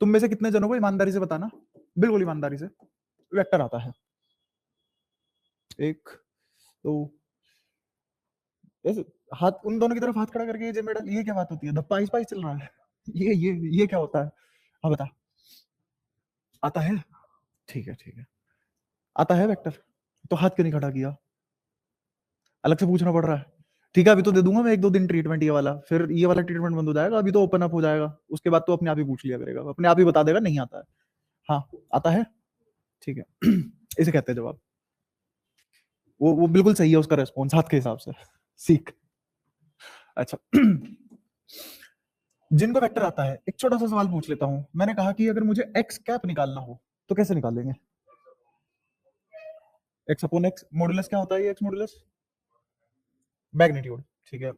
तुम में से कितने जनों को ईमानदारी से बताना, बिल्कुल ईमानदारी से, वेक्टर आता है? 1 2 ऐसे हाथ उन दोनों की तरफ हाथ खड़ा करके जे मैडम ये क्या बात होती है? धप्पा आइस-पाइस चल रहा है। ये क्या होता है? हाँ बता। आता है? ठीक है, ठीक है। आता है वेक्टर? तो हाथ क्यों नहीं खड़ा किया? अलग से पूछना पड़ रहा है। ठीक है, अभी तो दे दूँगा मैं 1-2 दिन ट्रीटमेंट ये वाला, फिर ये वाला ट्रीटमेंट बंद हो जाएगा, अभी तो ओपन अप हो जाएगा। उसके बाद तो अपने आप ही पूछ लिया करेगा, अपने आप ही बता देगा नहीं आता है। हाँ, आता है? ठीक है। इसे कहते हैं जवाब। वो बिल्कुल सही है उसका रिस्पॉन्स हाथ के हिसाब से। सीख। अच्छा। जिनको वेक्टर आता है, एक छोटा-सा सवाल पूछ लेता हूँ। मैंने कहा कि अगर मुझे x कैप निकालना हो, तो कैसे निकालेंगे? x अपॉन x मॉडुलस क्या होता है ये x मॉडुलस? मैग्नीट्यूड, ठीक है।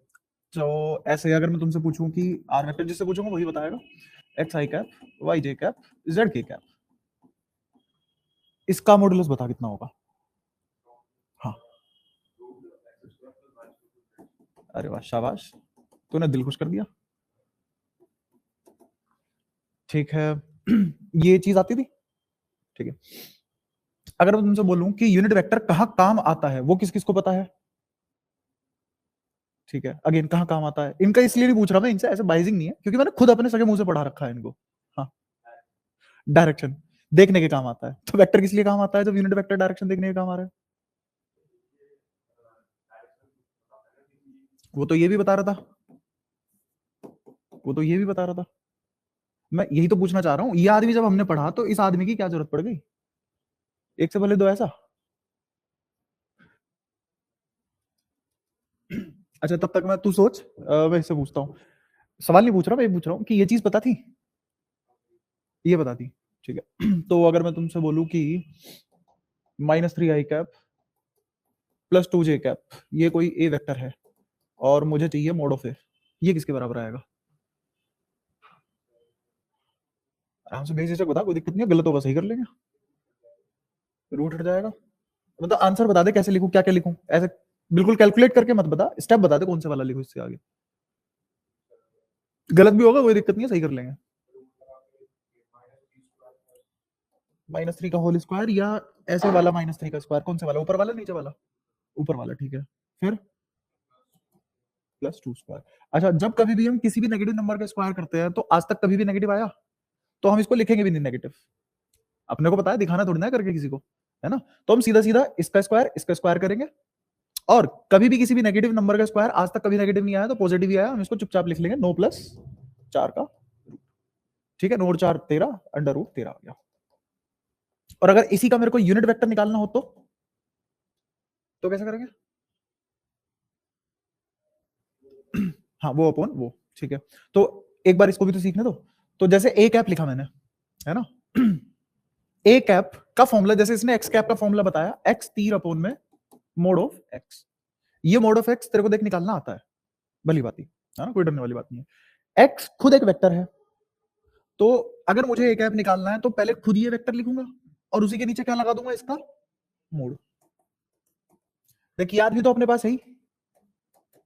तो ऐसे अगर मैं तुमसे पूछूं कि आर वेक्टर जिससे पूछूंगा वही बताएगा, एक्स आई कैप, वाई जे कैप, जेड के कैप, इसका मॉडुलस बता कितना होगा? हाँ, अरे वाह शाबाश, तूने दिल खुश कर दिया। ठीक है। ये चीज आती थी, ठीक है। अगर मैं तुमसे बोलूं कि यूनिट वेक्टर कहाँ काम आता है, वो किस किस को पता है? ठीक है, अगेन कहाँ काम आता है? इनका इसलिए नहीं पूछ रहा मैं इनसे, ऐसे बाइजिंग नहीं है, क्योंकि मैंने खुद अपने सगे मुंह से पढ़ा रखा है इनको। हाँ, डायरेक्शन देखने के काम आता है। तो वेक्टर किस लिए काम आता है जब यूनिट वेक्टर डायरेक्शन देखने के काम आ रहा है? वो तो ये भी बता रहा था, वो तो ये भी बता रहा था। मैं यही तो पूछना चाह रहा हूँ, ये आदमी जब हमने पढ़ा तो इस आदमी की क्या जरूरत पड़ गई? एक से भले दो, ऐसा। अच्छा तब तक मैं, तू सोच, मैं इससे पूछता हूँ। सवाल नहीं पूछ रहा, मैं ये पूछ रहा हूँ कि ये चीज पता थी, ये पता थी, ठीक है। तो अगर मैं तुमसे बोलूं कि -3 i cap plus 2j cap ये कोई ए वेक्टर है और मुझे चाहिए मोड ऑफ ए, ये किसके बराबर आएगा? आराम से बेझिझक बता, कोई दिक्कत नहीं है, गलत होगा सही कर लेंगे, रूट हट जाएगा। मतलब आंसर बता दे कैसे लिखूं, क्या क्या लिखूं, ऐसे बिल्कुल कैलकुलेट करके मत बता, स्टेप बता दे कौन से वाला लिखूं इससे आगे। गलत भी होगा कोई दिक्कत नहीं है, सही कर लेंगे। -3 का होल स्क्वायर या ऐसे वाला -3 का स्क्वायर, कौन से वाला, ऊपर वाला नीचे वाला? ऊपर वाला, ठीक है। फिर +2 स्क्वायर। अच्छा, जब कभी भी हम किसी भी नेगेटिव नंबर का स्क्वायर करते हैं तो आज तक कभी भी नेगेटिव आया तो हम इसको लिखेंगे भी नहीं नेगेटिव, अपने को पता है, दिखाना थोड़ी ना है करके किसी को, है ना? तो हम सीधा सीधा इसका स्क्वायर करेंगे, और कभी भी किसी भी नेगेटिव नंबर का स्क्वायर आज तक कभी नेगेटिव नहीं आया तो पॉजिटिव ही आया, हम इसको चुपचाप लिख लेंगे 9+4 का, ठीक है। 9 और 4 13, √13 आ गया। और अगर इसी का मेरे को यूनिट वेक्टर निकालना हो तो कैसे करेंगे? हाँ, वो अपॉन वो, ठीक है। तो एक बार इसको भी तो सीखने दो। तो जैसे ए कैप लिखा मैंने, है ना? ए कैप का फॉर्मूला, जैसे इसने एक्स कैप का फॉर्मूला बताया, एक्स तीर अपॉन में मोड ऑफ एक्स। ये मोड ऑफ एक्स तेरे को देख निकालना आता है, भली बात ही, है ना, कोई डरने वाली बात नहीं है। एक्स खुद एक वेक्टर है, तो अगर मुझे ए कैप निकालना है तो पहले खुद ये वेक्टर लिखूंगा और उसी के नीचे क्या लगा दूंगा, इसका मोड। देखिए याद भी तो अपने पास है ही,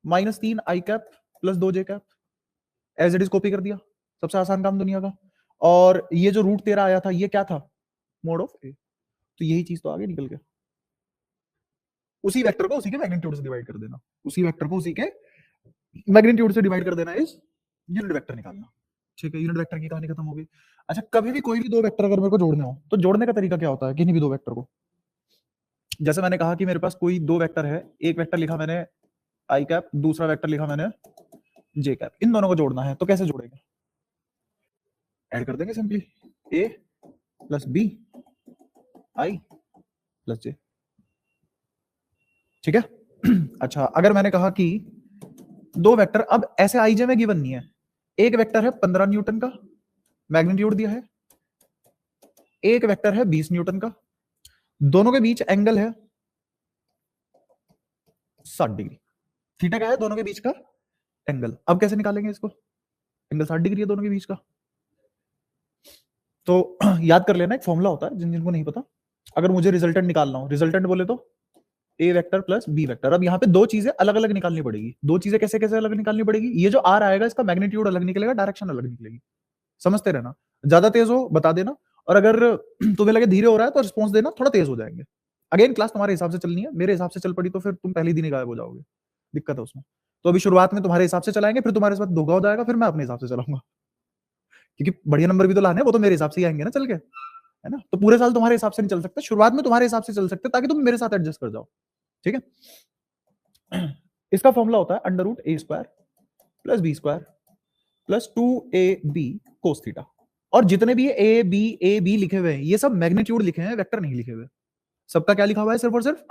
-3 i cap plus 2 j cap, as it is copy कर दिया, सबसे आसान काम दुनिया का। और ये जो √13 आया था ये क्या था? मोड ऑफ ए। तो यही चीज तो आगे निकल गया, उसी वेक्टर को उसी के मैग्नीट्यूड से डिवाइड कर देना, उसी वेक्टर को उसी के मैग्नीट्यूड से डिवाइड कर देना इज यूनिट वेक्टर निकालना, ठीक है। यूनिट वेक्टर की कहानी खत्म हो गई। अच्छा, कभी भी कोई भी दो वेक्टर अगर मेरे को जोड़ने हो तो जोड़ने का तरीका क्या होता है किन्हीं भी दो वेक्टर को? जैसे मैंने कहा कि मेरे पास कोई दो वेक्टर है, एक वेक्टर लिखा मैंने आई कैप, दूसरा वेक्टर लिखा मैंने जे कैप, इन दोनों को जोड़ना है तो कैसे जोड़ेंगे? ऐड कर देंगे simply, A plus B I plus J, ठीक है। अच्छा, अगर मैंने कहा कि दो वेक्टर, अब ऐसे आई जे में गिवन नहीं है, एक वेक्टर है 15 न्यूटन का, मैग्नीट्यूड दिया है, एक वेक्टर है 20 न्यूटन का, दोनों के बीच एंगल है 60 डिग्री। थीटा क्या है दोनों के बीच का? एंगल। अब कैसे निकालेंगे इसको? एंगल 60 डिग्री है दोनों के बीच का। तो याद कर लेना, एक फॉर्मूला होता है, जिन जिनको नहीं पता, अगर मुझे रिजल्टेंट निकालना हो, रिजल्टेंट बोले तो ए वेक्टर प्लस बी वेक्टर। अब यहाँ पे दो चीजें अलग अलग निकालनी पड़ेगी। दो चीजें कैसे कैसे अलग निकालनी पड़ेगी? ये जो आर आएगा इसका मैग्नीट्यूड अलग निकलेगा, डायरेक्शन अलग निकलेगी, समझते रहना। ज्यादा तेज हो बता देना, और अगर तुम्हें लगे धीरे हो रहा है तो रिस्पॉन्स देना, थोड़ा तेज हो जाएंगे। अगेन क्लास तुम्हारे हिसाब से चलनी है, मेरे हिसाब से चल पड़ी तो फिर तुम पहले दिन ही गायब हो जाओगे, दिक्कत है उसमें। तो अभी शुरुआत में तुम्हारे हिसाब से चलाएंगे, फिर तुम्हारे साथ धोखा हो जाएगा, फिर मैं अपने हिसाब से चलाऊंगा, क्योंकि बढ़िया नंबर भी तो लाने हैं, वो तो मेरे हिसाब से ही आएंगे ना चल के, है ना। तो पूरे साल तुम्हारे हिसाब से नहीं चल सकते, शुरुआत में तुम्हारे हिसाब से चल सकते, ताकि तुम मेरे साथ एडजस्ट कर जाओ, ठीक है। इसका फॉर्मूला होता है under root A square plus B square plus 2ab cos theta. और जितने भी ए बी लिखे हुए हैं ये सब मैग्नीट्यूड लिखे हैं, वेक्टर नहीं लिखे हुए। सबका क्या लिखा हुआ है, सिर्फ और सिर्फ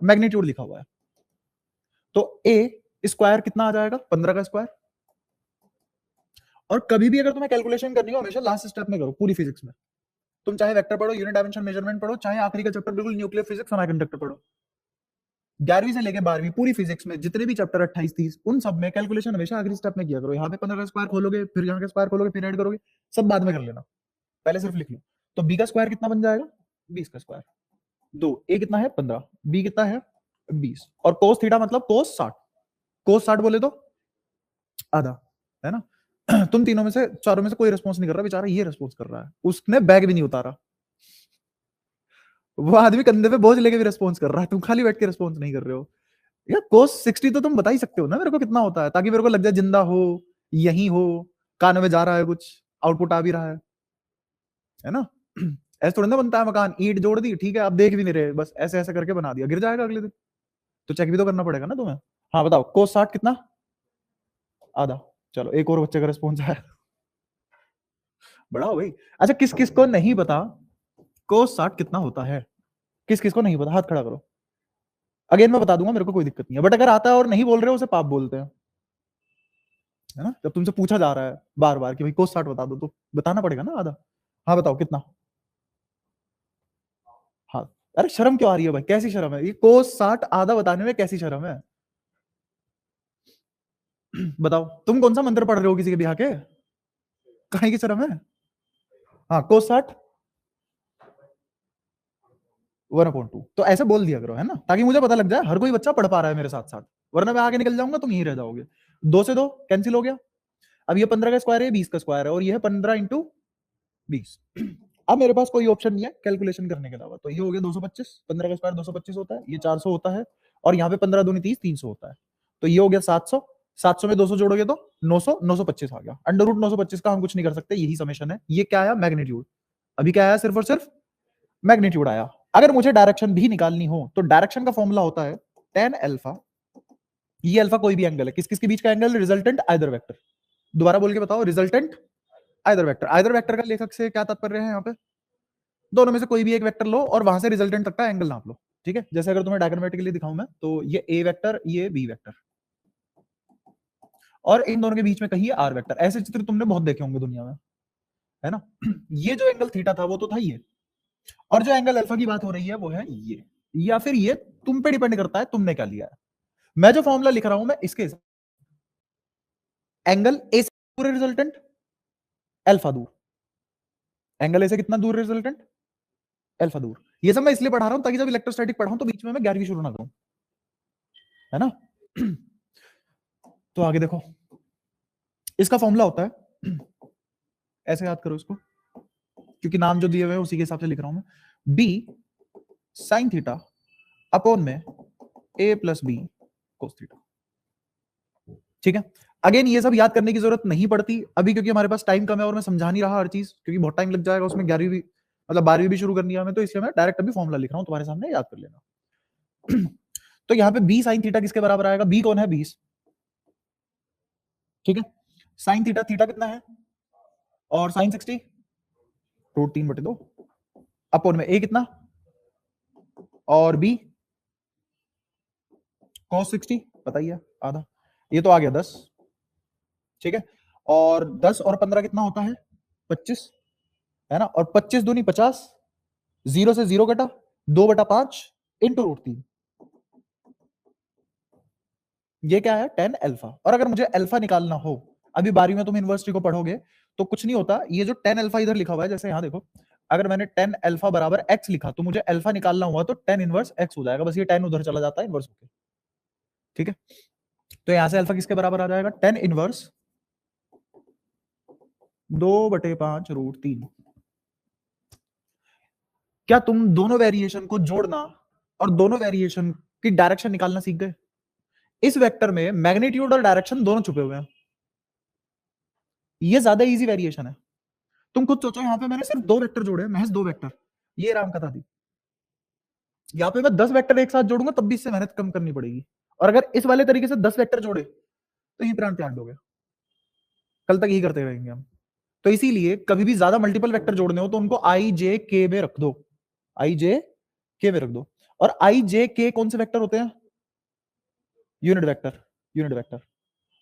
मैग्नीट्यूड लिखा हुआ है। तो ए स्क्वायर कितना आ जाएगा, 15 का स्क्वायर। और कभी भी अगर तुम्हें कैलकुलेशन करनी हो हमेशा लास्ट स्टेप में करो, पूरी फिजिक्स में। तुम चाहे वेक्टर पढ़ो, यूनिट डायमेंशन मेजरमेंट पढ़ो, चाहे आखिरी का चैप्टर बिल्कुल न्यूक्लियर फिजिक्स सेमीकंडक्टर पढ़ो, 11वीं से लेकर 12वीं पूरी फिजिक्स में जितने भी चैप्टर 28 30 उन सब में कैलकुलेशन हमेशा आखिरी स्टेप में किया करो। यहाँ पे 15 का स्क्वायर खोलोगे, फिर यहाँ का स्क्वायर खोलोगे, फिर ऐड करोगे, सब बाद में कर लेना, पहले सिर्फ लिख लो। तो बी का स्क्वायर कितना बन जाएगा, 20 का स्क्वायर, 2 ए कितना है 15, बी कितना है 20, और कोस थीटा मतलब कोस 60, कोस 60 बोले तो आधा, है ना। तुम तीनों में से चारों में से कोई रिस्पॉन्स नहीं कर रहा, बेचारा ये रिस्पॉन्स कर रहा है, उसने बैग भी नहीं उतारा, वो आदमी कंधे पे बोझ लेके भी रिस्पॉन्स कर रहा है, तुम खाली बैठ के रिस्पॉन्स नहीं कर रहे हो। यार कोस 60 तो तुम बता ही सकते हो ना मेरे को कितना होता है, ताकि मेरे को लग जाए जिंदा हो, यही हो, कान में जा रहा है कुछ, आउटपुट आ भी रहा है ना। ऐसे थोड़ी ना बनता है मकान, ईंट जोड़ दी ठीक है, आप देख भी नहीं रहे, बस ऐसे ऐसे करके बना दिया, गिर जाएगा अगले दिन, तो चेक भी तो करना पड़ेगा ना तुम्हें। हाँ बताओ, कोस 60 कितना, आधा। चलो एक और बच्चे का रिस्पॉन्स आया, बड़ा हो भाई। अच्छा किस किस को नहीं पता कोस 60 कितना होता है, किस किस को नहीं पता, हाथ खड़ा करो। अगेन मैं बता दूंगा, मेरे को कोई दिक्कत नहीं है, बट अगर आता है और नहीं बोल रहे हो उसे पाप बोलते हैं, है ना। जब तुमसे पूछा जा रहा है बार बार कि भाई कोस 60 बता दो, तो बताना पड़ेगा ना आधा। हाँ बताओ कितना। हाँ, अरे शर्म क्यों आ रही है भाई, कैसी शर्म है, ये कोस 60 आधा बताने में कैसी शर्म है। बताओ तुम कौन सा मंत्र पढ़ रहे हो किसी के ब्याह के, कहीं की शर्म है। हाँ कोस 60 1/2, तो ऐसे बोल दिया करो, है ना, ताकि मुझे पता लग जाए हर कोई बच्चा पढ़ पा रहा है मेरे साथ साथ, वरना मैं आगे निकल जाऊंगा तुम यहीं रह जाओगे। 2 से 2 कैंसिल हो गया, अब ये 15 का स्क्वायर है, 20 का स्क्वायर है, और ये है 15 इंटू 20। अब मेरे पास कोई ऑप्शन नहीं है कैलकुलेशन करने के अलावा, तो ये हो गया 225, 15 का स्क्वायर 225 होता है, ये 400 होता है, और यहाँ पे 15 दूनी 30 300 होता है, तो ये हो गया 700, 700 में 200 जोड़ोगे तो 900, 925 आ गया। अंडर रूट 925 का हम कुछ नहीं कर सकते, यही समेशन है। ये क्या आया, मैग्नीट्यूड। अभी क्या आया, सिर्फ और सिर्फ मैग्नीट्यूड आया। अगर मुझे डायरेक्शन भी निकालनी हो तो डायरेक्शन का फॉर्मूला होता है tan अल्फा, ये अल्फा कोई भी एंगल है, किस किस के बीच का एंगल, रिजल्टेंट आइदर वेक्टर। दोबारा बोल के बताओ, resultant either vector. Either vector का लेखक से क्या तात्पर्य है यहाँ पे, दोनों में से कोई भी एक वेक्टर लो और वहां से रिजल्टेंट तक का एंगल नाप लो, ठीक है। जैसे अगर तुम्हें डायग्रामेटिकली दिखाऊं मैं, तो ये ए वेक्टर, ये बी वेक्टर, और इन दोनों के बीच में कहीं आर वेक्टर। ऐसे चित्र तुमने बहुत देखे होंगे दुनिया में, है ना। ये जो एंगल थीटा था वो तो था ये, और जो एंगल अल्फा की बात हो रही है वो है ये, या फिर ये, तुम पे डिपेंड करता है तुमने क्या लिया है। मैं जो फॉर्मूला लिख रहा हूं मैं इसके एंगल ए से पूरे रिजल्टेंट अल्फा दूर, एंगल ए से कितना दूर रिजल्टेंट अल्फा दूर। ये सब मैं इसलिए पढ़ा रहा हूं ताकि जब इलेक्ट्रोस्टैटिक पढ़ाऊं तो बीच में मैं 11वीं शुरू ना करूं, है ना। तो आगे देखो, इसका फॉर्मूला होता है, ऐसे याद करो इसको, क्योंकि नाम जो दिए हुए हैं उसी के हिसाब से लिख रहा हूं मैं, बी साइन थीटा अपॉन में ए प्लस बी कोस थीटा, ठीक है। अगेन ये सब याद करने की जरूरत नहीं पड़ती अभी, क्योंकि हमारे पास टाइम कम है और मैं समझा नहीं रहा हर चीज, क्योंकि बहुत टाइम लग जाएगा उसमें, 11वीं भी मतलब 12वीं भी शुरू करनी है हमें, तो इसलिए मैं डायरेक्ट अभी फॉर्मूला लिख रहा हूं, तुम्हारे सामने याद कर लेना। तो यहाँ पे बी साइन थीटा किसके बराबर आएगा, बी कौन है 20, ठीक है। साइन थीटा, थीटा कितना है, और साइन 60 √3/2, अपॉन में ए कितना, और बी cos 60 पता ही है आधा, ये तो आ गया 10, ठीक है। और 10 और 15 कितना होता है 25, है ना, और 25 दूनी 50, 0 से 0 कटा, 2/5 इंटू √3, ये क्या है tan अल्फा। और अगर मुझे अल्फा निकालना हो, अभी 12वीं में तुम इनवर्स को पढ़ोगे तो कुछ नहीं होता, ये जो tan अल्फा इधर लिखा हुआ है, जैसे यहां देखो, अगर मैंने tan अल्फा बराबर x लिखा तो मुझे अल्फा निकालना हुआ तो tan इनवर्स x हो जाएगा, बस ये tan उधर चला जाता है इनवर्स होके, ठीक है। तो यहां से अल्फा किसके बराबर आ जाएगा, tan इनवर्स 2/5 √3। क्या तुम दोनों वेरिएशन को जोड़ना और दोनों वेरिएशन की डायरेक्शन निकालना सीख गए? इस वेक्टर में मैग्नीट्यूड और डायरेक्शन दोनों छुपे हुए हैं। ये ज्यादा इजी वेरिएशन है। तुम खुद सोचो, यहां पे मैंने सिर्फ 2 वेक्टर जोड़े, महज 2 वेक्टर। ये राम कथा थी। यहाँ पे मैं 10 वेक्टर एक साथ जोड़ूंगा तब भी इससे मेहनत कम करनी पड़ेगी। और अगर इस वाले तरीके से 10 वेक्टर जोड़े तो ये प्रांत त्याग दोगे। कल तक यही करते रहेंगे हम। तो इसीलिए कभी भी ज्यादा मल्टीपल वेक्टर जोड़ने हो तो उनको आई जे के में रख दो, आई जे के में रख दो। और आई जे के कौन से वेक्टर होते हैं? Unit vector, unit vector.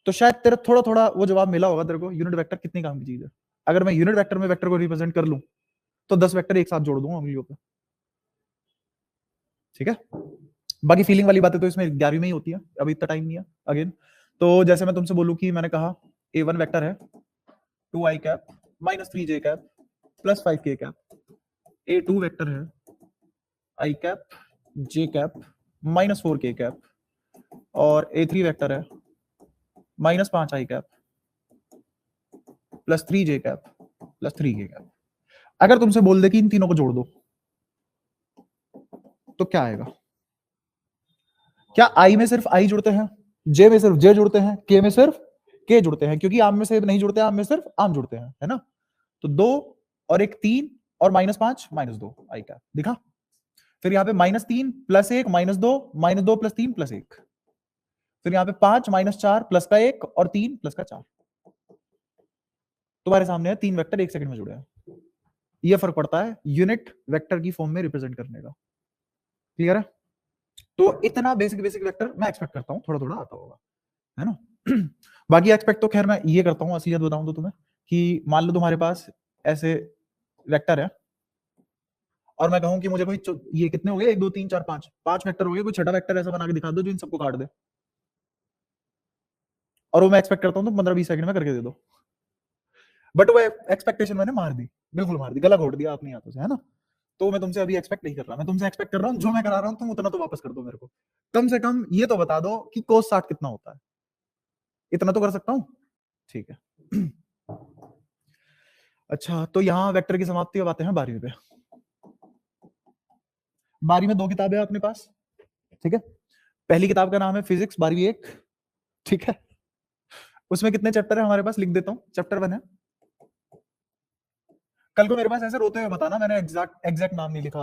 तो शायद तेरा थोड़ा थोड़ा वो जवाब मिला होगा तेरे को, यूनिट वेक्टर कितनी काम की चीज है। अगर मैं यूनिट वेक्टर में वेक्टर को रिप्रेजेंट कर लूं तो 10 वेक्टर एक साथ जोड़ दूंगा उंगलियों पे। ठीक है, बाकी फीलिंग वाली बातें तो इसमें 11वीं में ही होती है, अभी इतना टाइम नहीं है अगेन। तो जैसे मैं तुमसे बोलूं कि मैंने कहा A1 वेक्टर है 2i cap -3j cap +5k cap, A2 vector है i cap j cap -4k cap, और A3 वेक्टर है -5i cap +3j cap +3k cap. अगर तुमसे बोल दे कि इन तीनों को जोड़ दो तो क्या आएगा? क्या आई में सिर्फ आई जुड़ते हैं, जे में सिर्फ जे जुड़ते हैं, के में सिर्फ के जुड़ते हैं? क्योंकि आम में से नहीं जुड़ते, आम में सिर्फ आम जुड़ते हैं, है ना? तो 2 और 1 3 और -5 -2 आई का दिखा। फिर यहाँ पे -3 +1 -2 -2 +3 +1। फिर यहाँ पे 5 -4 प्लस का 1 और 3 प्लस का 4। तुम्हारे सामने है 3 वेक्टर 1 सेकंड में जुड़े हैं। ये फर्क पड़ता है यूनिट वेक्टर की फॉर्म में रिप्रेजेंट करने का। क्लियर है? तो इतना बेसिक बेसिक वेक्टर मैं एक्सपेक्ट करता हूँ थोड़ा थोड़ा आता होगा, है ना? बाकी एक्सपेक्ट तो खैर मैं ये करता हूँ, असलियत बताऊं तो तुम्हें, कि मान लो तुम्हारे पास ऐसे वेक्टर है और मैं कहूं कि मुझे कोई ये कितने हो गए, 1 2 3 4 5 वेक्टर हो गए, कोई छठा वेक्टर ऐसा बना के दिखा दो जो इन सबको काट दे। और वो मैं एक्सपेक्ट करता हूँ तो 15-20 सेकंड में करके दे दो। बट वो एक्सपेक्टेशन मैंने मार दी, बिल्कुल मार दी, गला घोट दिया अपने हाथों से, है ना? तो मैं तुमसे अभी एक्सपेक्ट नहीं कर रहा, मैं तुमसे एक्सपेक्ट कर रहा हूँ जो मैं करा रहा हूँ तुम उतना तो वापस कर दो मेरे को। कम से कम ये तो बता दो कि cos 60 कितना होता है, इतना तो कर सकता हूँ। ठीक है। अच्छा, तो यहाँ वेक्टर की समाप्ति अब आते हैं 12वीं पे। 12वीं में 2 किताबें अपने पास, ठीक है। पहली किताब का नाम है फिजिक्स 12वीं 1, ठीक है। उसमें कितने चैप्टर है हमारे पास, लिख देता हूँ। चैप्टर 1 है। कल को मेरे पास ऐसे रोते हुए बताना मैंने एग्जैक्ट एग्जैक्ट नाम नहीं लिखा,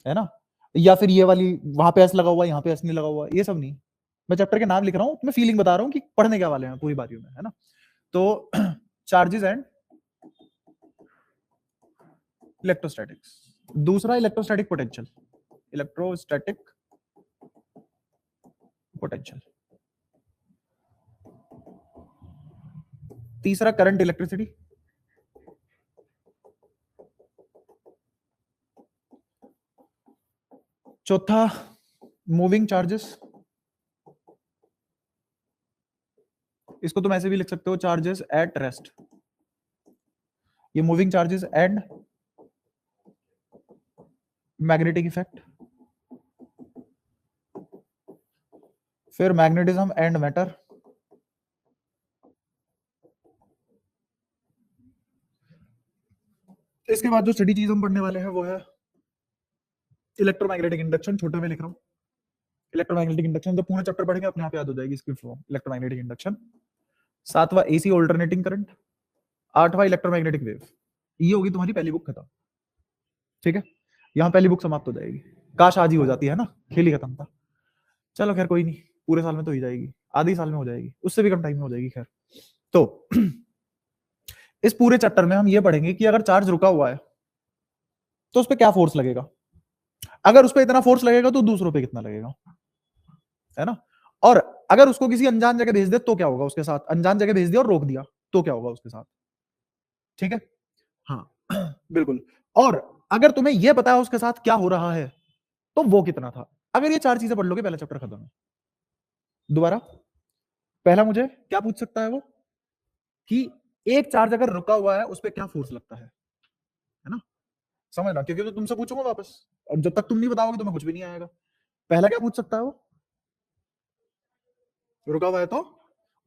है ना? या फिर ये वाली वहां पे एस लगा हुआ, यहाँ पे एस नहीं लगा हुआ, ये सब नहीं। मैं चैप्टर के नाम लिख रहा हूँ, मैं फीलिंग बता रहा हूँ कि पढ़ने क्या वाले हैं पूरी 12वीं में, है ना? तो चार्जेस एंड इलेक्ट्रोस्टैटिक्स, दूसरा इलेक्ट्रोस्टैटिक पोटेंशियल, इलेक्ट्रोस्टैटिक पोटेंशियल, तीसरा करंट इलेक्ट्रिसिटी, चौथा मूविंग चार्जेस, इसको तुम ऐसे भी लिख सकते हो चार्जेस एट रेस्ट, ये moving charges and magnetic effect. फिर मैग्नेटिज्म एंड मैटर, इसके बाद जो स्टडी चीज हम पढ़ने वाले हैं वो है इलेक्ट्रोमैग्नेटिक इंडक्शन, छोटा में लिख रहा हूँ। इलेक्ट्रोमैग्नेटिक इंडक्शन तो पूरा चैप्टर पढ़ेंगे अपने आप याद हो जाएगी इसकी फॉर्म, इलेक्ट्रोमैग्नेटिक इंडक्शन। सातवां एसी ऑल्टरनेटिंग करंट, आठवां इलेक्ट्रोमैग्नेटिक वेव। ये होगी तुम्हारी पहली बुक खत्म, ठीक है। यहाँ पहली बुक समाप्त हो जाएगी। काश आज ही हो जाती है ना, खेल ही खत्म था। चलो खैर कोई नहीं, पूरे साल में तो हो जाएगी, आधे साल में हो जाएगी, उससे भी कम टाइम में हो जाएगी। खैर तो इस पूरे चैप्टर में हम ये पढ़ेंगे कि अगर चार्ज रुका हुआ है तो उस पर क्या फोर्स लगेगा, अगर उस पर इतना फोर्स लगेगा तो दूसरों पे कितना लगेगा, है ना? और अगर उसको किसी अनजान जगह भेज दे तो क्या होगा उसके साथ, अनजान जगह भेज दिया और रोक दिया तो क्या होगा उसके साथ, ठीक है? हाँ बिल्कुल। और अगर तुम्हें यह पता है उसके साथ क्या हो रहा है तो वो कितना था। अगर ये 4 चीजें पढ़ लोगे पहला चैप्टर खत्म है। दोबारा, पहला मुझे क्या पूछ सकता है वो, कि एक चार्ज अगर रुका हुआ है उस पर क्या फोर्स लगता है ना? समझना, क्योंकि तो तुमसे पूछूंगा वापस, और जब तक तुम नहीं बताओगे तो मैं कुछ भी नहीं आएगा। पहला क्या पूछ सकता है वो, रुका हुआ है तो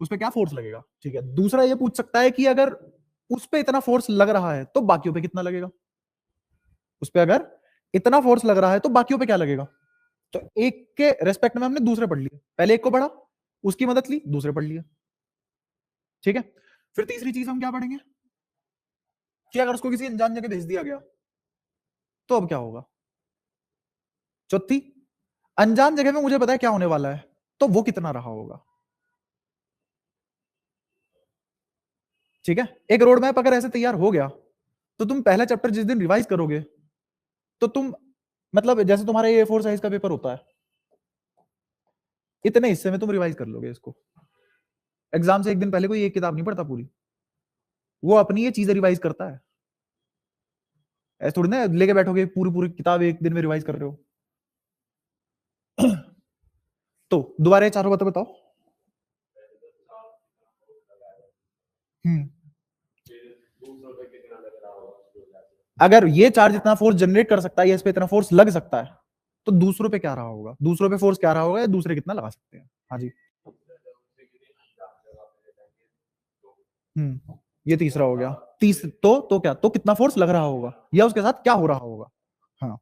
उस पर क्या फोर्स लगेगा, ठीक है। दूसरा ये पूछ सकता है कि अगर उस पे इतना फोर्स लग रहा है तो बाकियों पे कितना लगेगा? उस पे अगर इतना फोर्स लग रहा है तो बाकियों पे क्या लगेगा? तो एक के रेस्पेक्ट में हमने दूसरे पढ़ लिए, पहले एक को पढ़ा, उसकी मदद ली, दूसरे पढ़ लिए। ठीक है, फिर तीसरी चीज हम क्या पढ़ेंगे कि अगर उसको किसी अनजान जगह भेज दिया गया तो अब क्या होगा? चौथी, अनजान जगह में मुझे पता है क्या होने वाला है, तो वो कितना रहा होगा? ठीक है, एक रोड मैप अगर ऐसे तैयार हो गया तो तुम पहला चैप्टर जिस दिन रिवाइज करोगे तो तुम मतलब जैसे तुम्हारा ये A4 साइज का पेपर होता है, इतने हिस्से में तुम रिवाइज कर लोगे इसको। एग्जाम से एक दिन पहले कोई एक किताब नहीं पढ़ता पूरी, वो अपनी ये चीजें रिवाइज करता है। ऐसे थोड़ी ना लेके बैठोगे पूरी पूरी किताब एक दिन में रिवाइज कर रहे हो। तो दोबारा ये चारों बातें बताओ। अगर ये चार्ज इतना फोर्स जनरेट कर सकता है या इस पे इतना फोर्स लग सकता है तो दूसरों पे क्या रहा होगा? दूसरों पे फोर्स क्या रहा होगा या दूसरे कितना लगा सकते हैं? हाँ जी। ये तीसरा हो गया। तो क्या, तो कितना फोर्स लग रहा होगा या उसके साथ क्या हो रहा होगा? हाँ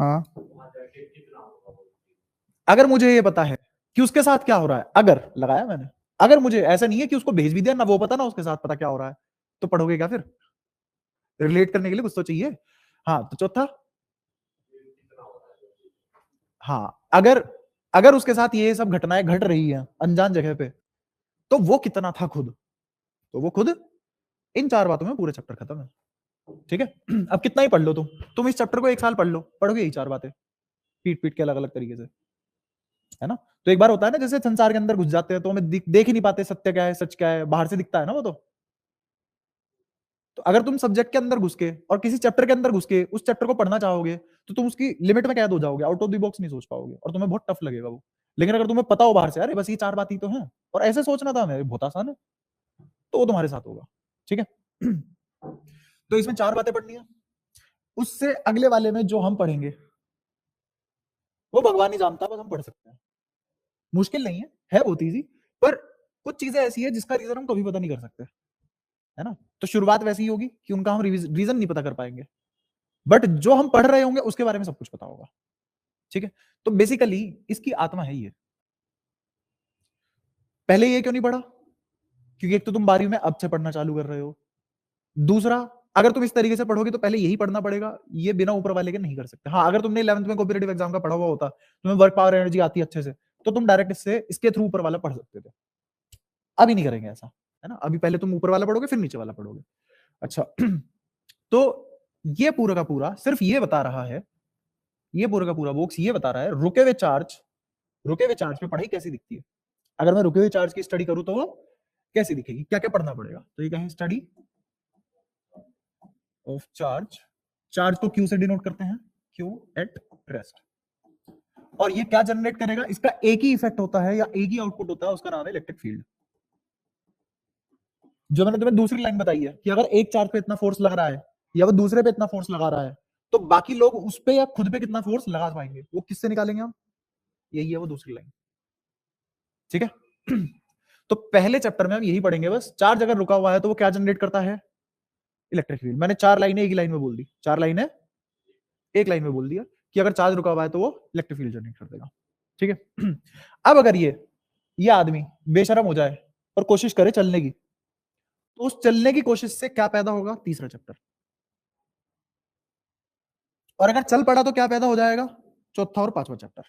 हाँ, अगर मुझे ये पता है कि उसके साथ क्या हो रहा है, अगर लगाया मैंने, अगर मुझे ऐसा नहीं है कि उसको भेज भी दिया ना वो पता ना उसके साथ पता क्या हो रहा है, तो पढ़ोगे क्या फिर? रिलेट करने के लिए कुछ तो चाहिए। हाँ, तो चौथा, हाँ अगर अगर उसके साथ ये सब घटनाएं घट रही है अनजान जगह पे तो वो कितना था खुद, तो वो खुद। इन चार बातों में पूरे चैप्टर खत्म है। ठीक है, अब कितना ही पढ़ लो तुम इस चैप्टर को एक साल पढ़ लो, पढ़ोगे यही चार बातें पीट पीट के अलग अलग तरीके से, है ना? तो एक बार होता है ना जैसे संसार के अंदर घुस जाते हैं तो हमें देख ही नहीं पाते सत्य क्या है सच क्या है, बाहर से दिखता है ना वो तो अगर तुम सब्जेक्ट के अंदर घुस के और किसी चैप्टर के अंदर घुस के उस चैप्टर को पढ़ना चाहोगे तो तुम उसकी लिमिट में कैद हो जाओगे, आउट ऑफ द बॉक्स नहीं सोच पाओगे और तुम्हें बहुत टफ लगेगा वो। लेकिन अगर तुम्हें पता हो बाहर से अरे बस ये चार बात ही तो है और ऐसे सोचना था हमें बहुत आसान है, तो वो तुम्हारे साथ होगा। ठीक है, तो इसमें चार बातें पढ़नी है। उससे अगले वाले में जो हम पढ़ेंगे वो भगवान ही जानता है, बस हम पढ़ सकते हैं। मुश्किल नहीं है बहुत ईजी, पर कुछ चीजें ऐसी है जिसका रीजन हम कभी पता नहीं कर सकते, है ना? तो शुरुआत वैसी ही होगी कि उनका हम रीजन नहीं पता कर पाएंगे, बट जो हम पढ़ रहे होंगे उसके बारे में सब कुछ पता होगा। ठीक है, तो बेसिकली इसकी आत्मा है ये। पहले ये क्यों नहीं पढ़ा? क्योंकि एक तो तुम 12वीं में अब से पढ़ना चालू कर रहे हो, दूसरा अगर तुम इस तरीके से पढ़ोगे तो पहले यही पढ़ना पड़ेगा, ये बिना ऊपर वाले के नहीं कर सकते। हाँ, अगर तुमने 11th में कॉम्पिटिटिव एग्जाम का पढ़ा हुआ होता, तुम्हें वर्क पावर एनर्जी आती है अच्छे से, तो तुम डायरेक्ट इसके थ्रू ऊपर वाला पढ़ सकते थे। अभी नहीं करेंगे ऐसा, है ना? अभी पहले तुम ऊपर वाला पढ़ोगे फिर नीचे वाला पढ़ोगे। अच्छा तो ये पूरा का पूरा सिर्फ ये बता रहा है, ये पूरा का पूरा बुक्स ये बता रहा है रुके हुए चार्ज पे पढ़ाई कैसी दिखती है। अगर मैं रुके हुए चार्ज की स्टडी करूं तो वो कैसी दिखेगी, क्या क्या पढ़ना पड़ेगा? तो ये कहें स्टडी ऑफ चार्ज, चार्ज को क्यू से डिनोट करते हैं, क्यू एट रेस्ट। और ये क्या जनरेट करेगा? इसका एक ही इफेक्ट होता है या एक ही आउटपुट होता है, उसका नाम है इलेक्ट्रिक फील्ड। जो मैंने तुम्हें दूसरी लाइन बताई है कि अगर एक चार्ज पे इतना फोर्स लग रहा है या वो दूसरे पे इतना फोर्स लगा रहा है तो बाकी लोग उस पे या खुद पे कितना फोर्स लगा पाएंगे, वो किससे निकालेंगे हम? यही है वो दूसरी लाइन। ठीक है, तो पहले चैप्टर में हम यही पढ़ेंगे, बस चार्ज अगर रुका हुआ है तो वो क्या जनरेट करता है? Electric field. मैंने चार लाइनें एक ही लाइन में बोल दी, चार लाइनें एक लाइन में बोल दिया कि अगर चार्ज रुका हुआ है तो वो इलेक्ट्रिक फील्ड जनरेट कर देगा। ठीक है, अब अगर ये आदमी बेशरम हो जाए और कोशिश करे चलने की, तो उस चलने की कोशिश से क्या पैदा होगा? तीसरा चैप्टर। और अगर चल पड़ा तो क्या पैदा हो जाएगा? चौथा और पांचवा चैप्टर।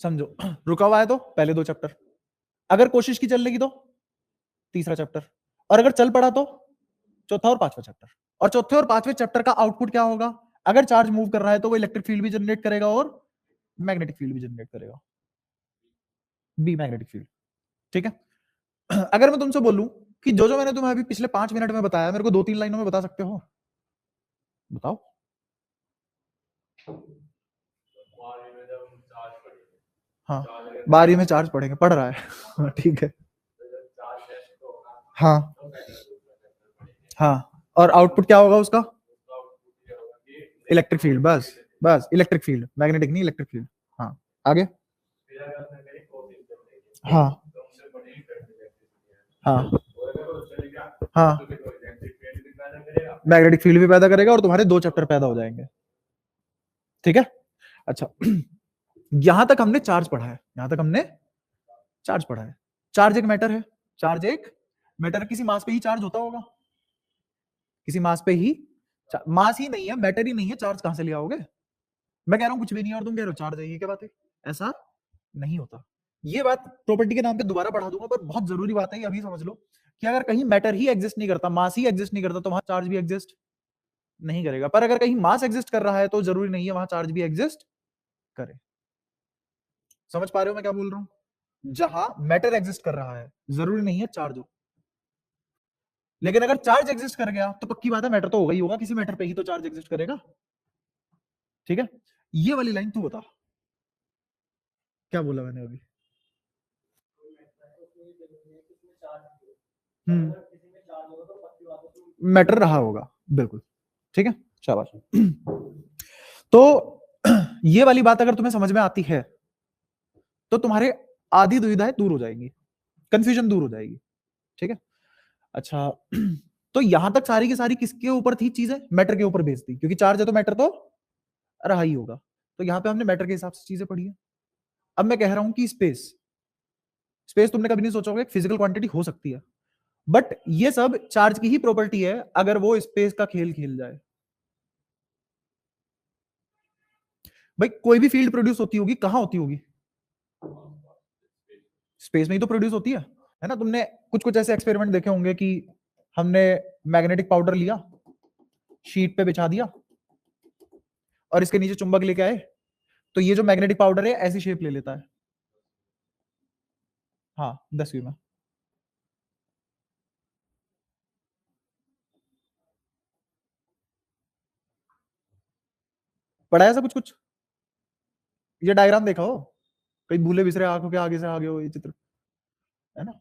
समझो, रुका हुआ है तो पहले दो चैप्टर, अगर कोशिश की चलने की तो तीसरा चैप्टर, और अगर चल पड़ा तो चौथा और पांचवा चैप्टर। और चौथे और पांचवें चैप्टर का आउटपुट क्या होगा? अगर चार्ज मूव कर रहा है तो वो इलेक्ट्रिक फील्ड भी जनरेट करेगा और मैग्नेटिक फील्ड भी जनरेट करेगा, बी मैग्नेटिक फील्ड। ठीक है, अगर मैं तुमसे बोलूं कि जो जो मैंने तुम्हें अभी पिछले 5 मिनट में बताया मेरे को 2-3 लाइनों में बता सकते हो? बताओ। हाँ, 12वीं में चार्ज पढ़ेंगे, पढ़ रहा है ठीक है, हाँ हाँ, और आउटपुट क्या होगा उसका? इलेक्ट्रिक फील्ड, बस बस इलेक्ट्रिक फील्ड, मैग्नेटिक नहीं, इलेक्ट्रिक फील्ड। हाँ, आगे। हाँ हाँ हाँ, मैग्नेटिक फील्ड भी पैदा करेगा और तुम्हारे 2 चैप्टर पैदा हो जाएंगे। ठीक है, अच्छा यहां तक हमने चार्ज पढ़ा है, यहां तक हमने चार्ज पढ़ा है। चार्ज एक मैटर है, चार्ज एक मैटर, किसी मास पे ही चार्ज होता होगा, किसी मास पे ही, मास ही नहीं है, मैटर ही नहीं है, चार्ज कहां से ले आओगे? मैं कह रहा हूं कुछ भी नहीं है और तुम कह रहे हो चार्ज है, ये क्या बात है? ऐसा नहीं होता। ये बात प्रॉपर्टी के नाम पे दोबारा पढ़ा दूंगा, पर बहुत जरूरी बात है, ये अभी समझ लो कि अगर कहीं मैटर ही एग्जिस्ट नहीं करता, मास ही एग्जिस्ट नहीं करता, तो वहां चार्ज भी एग्जिस्ट नहीं करेगा। पर अगर कहीं मास एग्जिस्ट कर रहा है तो जरूरी नहीं है वहां चार्ज भी एग्जिस्ट करे। समझ पा रहे हो मैं क्या बोल रहा हूं? जहां मैटर एग्जिस्ट कर रहा है जरूरी नहीं है चार्ज हो, लेकिन अगर चार्ज एग्जिस्ट कर गया तो पक्की बात है मैटर तो होगा ही होगा, किसी मैटर पे ही तो चार्ज एग्जिस्ट करेगा। ठीक है, ये वाली लाइन तू बता, क्या बोला मैंने अभी? मैटर रहा होगा, बिल्कुल ठीक है, शाबाश। तो ये वाली बात अगर तुम्हें समझ में आती है तो तुम्हारे आधी दुविधाएं दूर हो जाएंगी, कंफ्यूजन दूर हो जाएगी। ठीक है, अच्छा तो यहां तक सारी की सारी किसके ऊपर थी चीजें? मैटर के ऊपर बेस्ड थी, क्योंकि चार्ज है तो मैटर तो रहा ही होगा। तो यहां पे हमने मैटर के हिसाब से चीजें पढ़ी है। अब मैं कह रहा हूं कि स्पेस, स्पेस तुमने कभी नहीं सोचा होगा एक फिजिकल क्वांटिटी हो सकती है, बट ये सब चार्ज की ही प्रॉपर्टी है अगर वो स्पेस का खेल खेल जाए। भाई कोई भी फील्ड प्रोड्यूस होती होगी, कहां होती होगी? स्पेस में ही तो प्रोड्यूस होती है ना? तुमने कुछ कुछ ऐसे एक्सपेरिमेंट देखे होंगे कि हमने मैग्नेटिक पाउडर लिया, शीट पे बिछा दिया और इसके नीचे चुंबक लेके आए, तो ये जो मैग्नेटिक पाउडर है ऐसी शेप ले लेता है। हाँ 10वीं में पढ़ा है ऐसा कुछ कुछ? ये डायग्राम देखा हो कहीं? भूले बिसरे आंखों के आगे से आगे हो ये चित्र, है ना?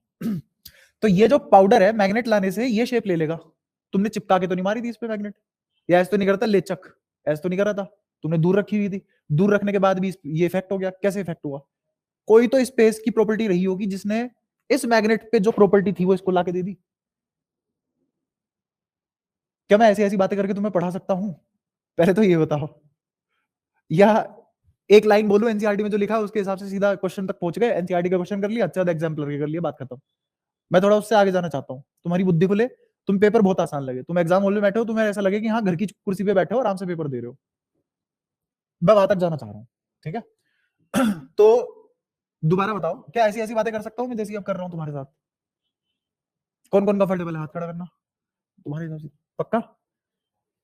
तो ये जो पाउडर है मैग्नेट लाने से ये शेप ले लेगा। तुमने चिपका के तो नहीं मारी थी इस पे मैग्नेट, या ऐसे तो नहीं करता ले चक, ऐसे तो नहीं कर रहा था, तुमने दूर रखी हुई थी, दूर रखने के बाद भी ये इफेक्ट हो गया। कैसे इफेक्ट हुआ? कोई तो स्पेस की प्रॉपर्टी रही होगी जिसने इस मैग्नेट पे जो प्रॉपर्टी थी वो इसको लाके दे दी। क्या मैं ऐसी ऐसी बातें करके तुम्हें पढ़ा सकता हूं? पहले तो ये बताओ। या एक लाइन बोलो एनसीईआरटी में जो लिखा है उसके हिसाब से सीधा क्वेश्चन तक पहुंच गए, एनसीईआरटी का क्वेश्चन कर लिया, अच्छा एग्जाम्पलर कर लिया, बात खत्म। मैं थोड़ा उससे आगे जाना चाहता हूँ, तुम्हारी बुद्धि खुले, तुम पेपर बहुत आसान लगे, तुम एग्जाम हॉल में बैठे हो, तुम्हें ऐसा लगे कि हाँ घर की कुर्सी पे बैठे हो आराम से पेपर दे रहे हो। मैं वहां तक जाना चाह रहा हूँ। ठीक है तो दोबारा बताओ, क्या ऐसी ऐसी बातें कर सकता हूँ मैं जैसी अब कर रहा हूँ तुम्हारे साथ? कौन कौन कंफर्टेबल है हाथ खड़ा करना तुम्हारे हिसाब से? पक्का?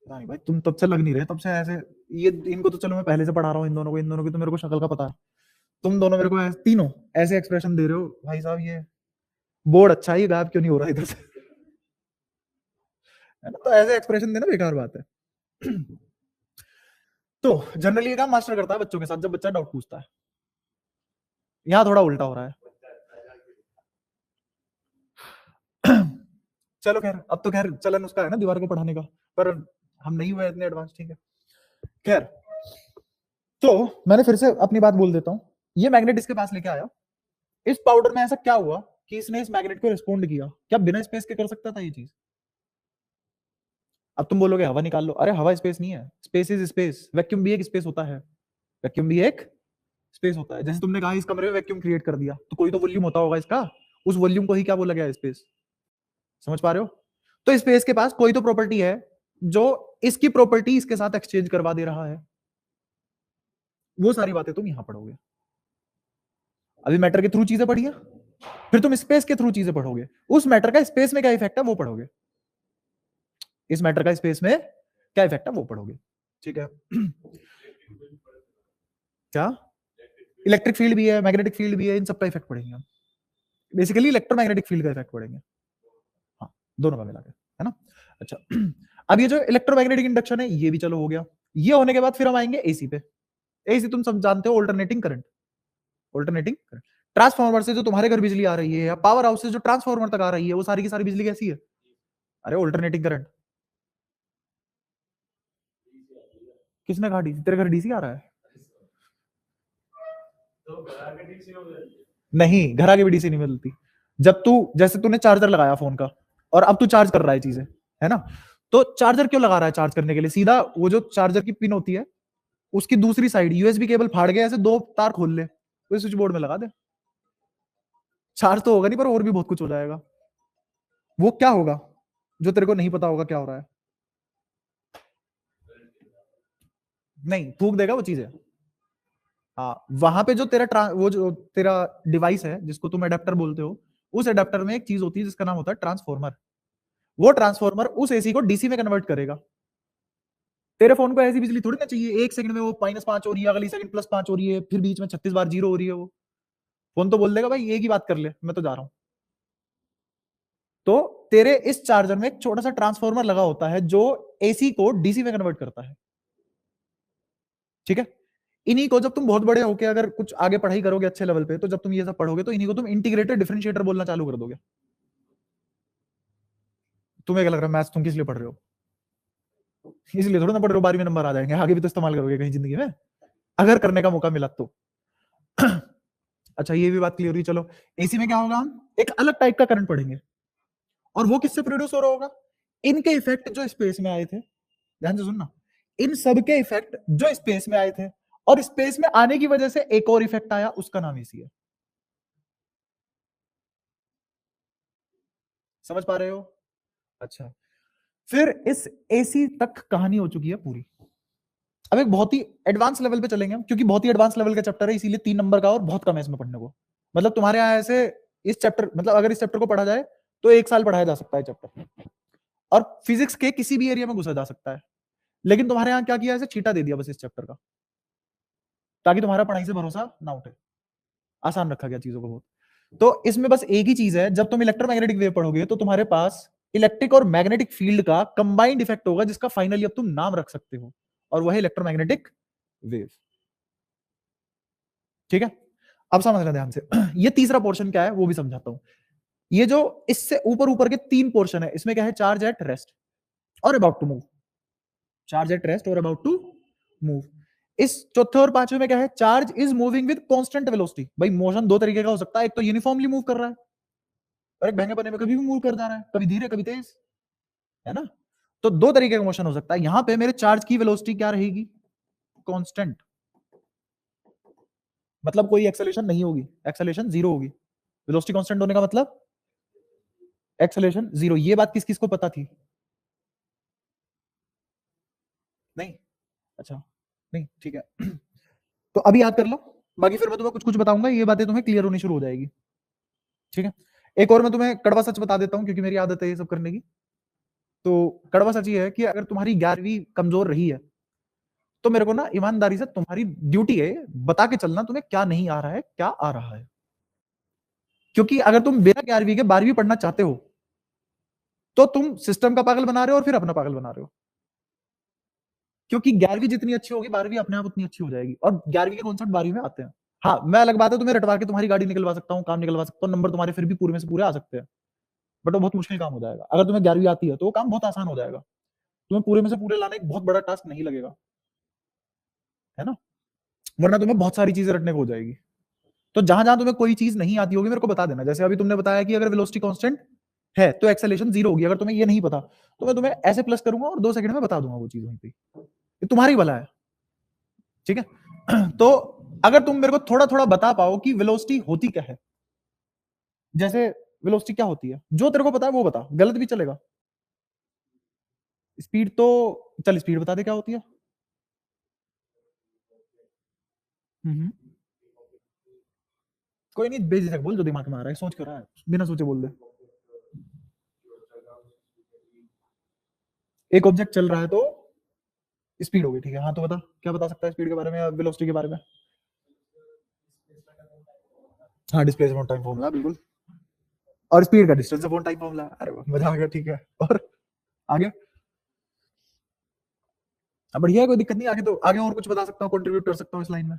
नहीं भाई तुम तब से लग नहीं रहे, तब से ऐसे, ये इनको तो चलो मैं पहले से पढ़ा रहा हूँ, इन दोनों को, इन दोनों की तो मेरे को शक्ल का पता है। तुम दोनों मेरे को तीनों ऐसे एक्सप्रेशन दे रहे हो भाई साहब, ये बोर्ड अच्छा है, ये गायब क्यों नहीं हो रहा इधर से? है ना? तो ऐसे एक्सप्रेशन देना बेकार बात है। तो जनरली ये काम मास्टर करता है बच्चों के साथ जब बच्चा डाउट पूछता है। यहाँ थोड़ा उल्टा हो रहा है। चलो खैर, अब तो खैर चलन उसका है ना दीवार को पढ़ाने का, पर हम नहीं हुए इतने एडवांस। ठीक है, खैर तो मैंने फिर से अपनी बात बोल देता हूँ। ये मैग्नेट इसके पास लेके आया, इस पाउडर में ऐसा क्या हुआ कि इसने इस मैग्नेट को रिस्पॉन्ड किया? क्या बिना स्पेस के कर सकता था ये चीज? अब तुम बोलोगे हवा निकाल लो, अरे हवा स्पेस नहीं है, स्पेस इज स्पेस। वैक्यूम भी एक स्पेस होता है, वैक्यूम भी एक स्पेस होता है। जैसे तुमने कहा इस कमरे में वैक्यूम क्रिएट कर दिया, तो कोई तो वॉल्यूम होता होगा इसका, उस वॉल्यूम को ही क्या बोला गया? स्पेस। समझ पा रहे हो? तो स्पेस के पास कोई तो प्रॉपर्टी है जो इसकी प्रॉपर्टी इसके साथ एक्सचेंज करवा दे रहा है। वो सारी बातें तुम यहां पढ़ोगे। अभी मैटर के थ्रू चीजें पढ़ी है, फिर तुम स्पेस के थ्रू चीजें पढ़ोगे, उस मैटर का स्पेस में क्या इफेक्ट है वो पढ़ोगे, इस मैटर का स्पेस में क्या इफेक्ट है वो पढ़ोगे। ठीक है क्या? इलेक्ट्रिक फील्ड भी है, मैग्नेटिक फील्ड भी है, इन सब का इफेक्ट पढ़ेंगे हम। बेसिकली इलेक्ट्रोमैग्नेटिक फील्ड का इफेक्ट पढ़ेंगे, हाँ दोनों का मिला के, है ना? अच्छा अब ये जो इलेक्ट्रोमैग्नेटिक इंडक्शन है ये भी चलो हो गया। ये होने के बाद फिर हम आएंगे एसी पे। एसी तुम सब जानते हो, alternating current, alternating current. Transformer से जो तुम्हारे घर बिजली आ रही है या पावर हाउस से जो ट्रांसफार्मर तक आ रही है वो सारी की सारी बिजली कैसी है? अरे ऑल्टरनेटिंग करंट। किसने कहा डीसी? तेरे घर डीसी आ रहा है? नहीं, घर आके भी डीसी नहीं मिलती। जब तू जैसे तूने चार्जर लगाया फोन का और अब तू चार्ज कर रहा है चीजें, है ना? तो चार्जर क्यों लगा रहा है चार्ज करने के लिए? सीधा वो जो चार्जर की पिन होती है उसकी दूसरी साइड यूएसबी केबल फाड़ के ऐसे दो तार खोल ले, वो स्विच बोर्ड में लगा दे, चार्ज तो होगा नहीं पर और भी बहुत कुछ हो जाएगा। वो क्या होगा जो तेरे को नहीं पता होगा क्या हो रहा है? नहीं, फूक देगा वो चीजें। हाँ, वहां पे जो वो जो तेरा डिवाइस है जिसको तुम अडेप्टर बोलते हो, उस अडेप्टर में एक चीज होती है जिसका नाम होता है ट्रांसफॉर्मर। वो ट्रांसफॉर्मर उस एसी को डीसी में कन्वर्ट करेगा। तेरे फोन को ऐसी बिजली थोड़ी ना चाहिए, एक सेकंड में वो -5 हो रही है, अगली सेकंड +5 हो रही है, फिर बीच में 36 बार 0 हो रही है। वो फोन तो बोल देगा भाई एक ही बात कर ले, मैं तो जा रहा हूं। तो तेरे इस चार्जर में एक छोटा सा ट्रांसफॉर्मर लगा होता है जो एसी को डीसी में कन्वर्ट करता है। ठीक है? इन्हीं को जब तुम बहुत बड़े होके अगर कुछ आगे पढ़ाई करोगे अच्छे लेवल पे, तो जब तुम ये सब पढ़ोगे तो इन्हीं को तुम इंटीग्रेटेड डिफरेंशिएटर बोलना चालू कर दोगे। तुम्हें क्या लग रहा है मैथ्स तुम किस लिए पढ़ रहे हो? इसलिए थोड़ा ना पढ़ रहे हो 12वीं नंबर आ जाएंगे, आगे भी तो इस्तेमाल करोगे कहीं जिंदगी में, अगर करने का मौका मिला तो। अच्छा, ये भी बात क्लियर हुई। चलो, एसी में क्या होगा, हम एक अलग टाइप का करंट पढ़ेंगे और वो किससे प्रोड्यूस हो रहा होगा? इनके इफेक्ट जो स्पेस में आए थे, ध्यान से सुनना, इन सब के इफेक्ट जो स्पेस में आए थे, और स्पेस में आने की वजह से एक और इफेक्ट आया, उसका नाम एसी है। समझ पा रहे हो? अच्छा, फिर इस एसी तक कहानी हो चुकी है पूरी। अब एक बहुत ही एडवांस लेवल पे चलेंगे हम, क्योंकि बहुत ही एडवांस लेवल का चैप्टर है, इसीलिए 3 नंबर का और बहुत कम है इसमें पढ़ने को। मतलब तुम्हारे यहाँ ऐसे इस चैप्टर, मतलब अगर इस चैप्टर को पढ़ा जाए तो 1 साल पढ़ाया जा सकता है चैप्टर, और फिजिक्स के किसी भी एरिया में घुसा जा सकता है। लेकिन तुम्हारे यहाँ क्या किया, ऐसे छीटा दे दिया बस इस चैप्टर का, ताकि तुम्हारा पढ़ाई से भरोसा ना उठे। आसान रखा गया चीजों को बहुत। तो इसमें बस एक ही चीज है, जब तुम इलेक्ट्रोमैग्नेटिक वेव पढ़ोगे तो तुम्हारे पास इलेक्ट्रिक और मैग्नेटिक फील्ड का कंबाइंड इफेक्ट होगा, जिसका फाइनली अब तुम नाम रख सकते हो, और वह है इलेक्ट्रोमैग्नेटिक वेव। ठीक है? अब समझना ध्यान से। ये तीसरा पोर्शन क्या है वो भी समझाता हूं। ये जो इससे ऊपर ऊपर के 3 पोर्शन है, इसमें क्या है, चार्ज एट रेस्ट और about to move. Charge at rest और अबाउट टू मूव। इस चौथे और पांचवें में क्या है, charge is moving with constant velocity. भाई मोशन दो तरीके का हो सकता है, एक तो यूनिफॉर्मली मूव कर रहा है, और एक बहंगे पने में कभी भी मूव कर जा रहा है, कभी धीरे कभी तेज, है ना? तो दो तरीके का मोशन हो सकता है। यहां पे मेरे चार्ज की वेलोसिटी क्या रहेगी, कांस्टेंट, मतलब कोई एक्सेलेरेशन नहीं होगी, एक्सेलेरेशन जीरो होगी। वेलोसिटी कांस्टेंट होने का मतलब एक्सेलेरेशन जीरो। ये बात किस किस को पता थी? नहीं? अच्छा, नहीं, ठीक है। तो अभी याद कर लो, बाकी फिर मैं तुम्हें कुछ कुछ बताऊंगा, ये बातें तुम्हें क्लियर होनी शुरू हो जाएगी। ठीक है? एक और मैं तुम्हें कड़वा सच बता देता हूं, क्योंकि मेरी आदत है ये सब करने की। तो कड़वा सच ये है कि अगर तुम्हारी 11वीं कमजोर रही है, तो मेरे को ना ईमानदारी से तुम्हारी ड्यूटी है बता के चलना तुम्हें क्या नहीं आ रहा है, क्या आ रहा है। क्योंकि अगर तुम बिना 11वीं के 12वीं पढ़ना चाहते हो, तो तुम सिस्टम का पागल बना रहे हो और फिर अपना पागल बना रहे हो। क्योंकि 11वीं जितनी अच्छी होगी 12वीं अपने आप उतनी अच्छी हो जाएगी, और 11वीं के कॉन्सेप्ट 12वीं में आते हैं। हाँ, मैं अलग बात है, तुम्हें रटवा के तुम्हारी गाड़ी निकलवा सकता हूँ, काम निकलवा सकता हूँ, नंबर तुम्हारे फिर भी पूरे में से पूरे आ सकते हैं, बट वो बहुत मुश्किल काम हो जाएगा। अगर तुम्हें 11वीं आती है तो वो काम बहुत आसान हो जाएगा, तुम्हें पूरे में से पूरे लाना एक बहुत बड़ा टास्क नहीं लगेगा, है ना? वरना तुम्हें बहुत सारी चीजें रटने को हो जाएगी। तो जहां जहां तुम्हें कोई चीज नहीं आती होगी मेरे को बता देना। जैसे अभी तुमने बताया कि अगर वेलोसिटी कांस्टेंट है तो एक्सेलेरेशन जीरो होगी, अगर तुम्हें ये नहीं पता तो मैं तुम्हें ऐसे प्लस करूंगा और 2 सेकंड में बता दूंगा वो चीज वहीं पे। ये तुम्हारी भला है। ठीक है? तो अगर तुम मेरे को थोड़ा थोड़ा बता पाओ कि वेलोसिटी होती क्या है, जैसे वेलोसिटी क्या होती है, जो तेरे को पता है वो बता, गलत भी चलेगा। स्पीड तो, चल स्पीड बता दे क्या होती है। हम्म। कोई नहीं, बेझिझक बोल, जो दिमाग में आ रहा है, सोच कर रहा है, बिना सोचे बोल दे। एक ऑब्जेक्ट चल रहा है तो स्पीड होगी, ठीक है? हाँ, तो बता क्या बता सकता है स्पीड के बारे में या वेलोसिटी के बारे में? हाँ, डिस्प्लेसमेंट टाइम फॉर्मूला, बिल्कुल। और स्पीड का डिस्टेंस अपॉन टाइम फॉर्मूला। अरे वाह, मजा आ गया। ठीक है, और आगे? अब बढ़िया है, कोई दिक्कत नहीं। आगे तो आगे और कुछ बता सकता हूँ, कंट्रीब्यूट कर सकता हूँ इस लाइन में।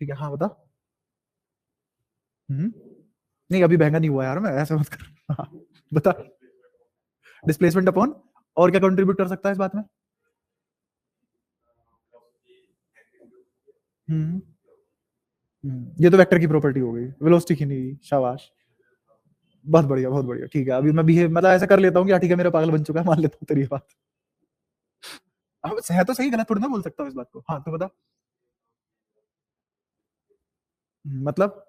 ठीक है, हाँ बता। नहीं, अभी बहंगा नहीं हुआ यार, मैं ऐसे मत कर। हाँ, बता। डिस्प्लेसमेंट अपॉन, और क्या कंट्रीब्यूट कर सकता है इस बात में? हम्म ये तो वेक्टर की प्रॉपर्टी हो गई, वेलोसिटी की नहीं। शाबाश। बहुत बढ़िया, बहुत बढ़िया। ठीक है, अभी मैं बिहेव मतलब ऐसा कर लेता हूँ कि हाँ ठीक है, मेरा पागल बन चुका है, मान लेता हूँ तेरी बात। अब है तो सही, गलत थोड़ी ना बोल सकता हूँ इस बात को। हाँ, तो बता। मतलब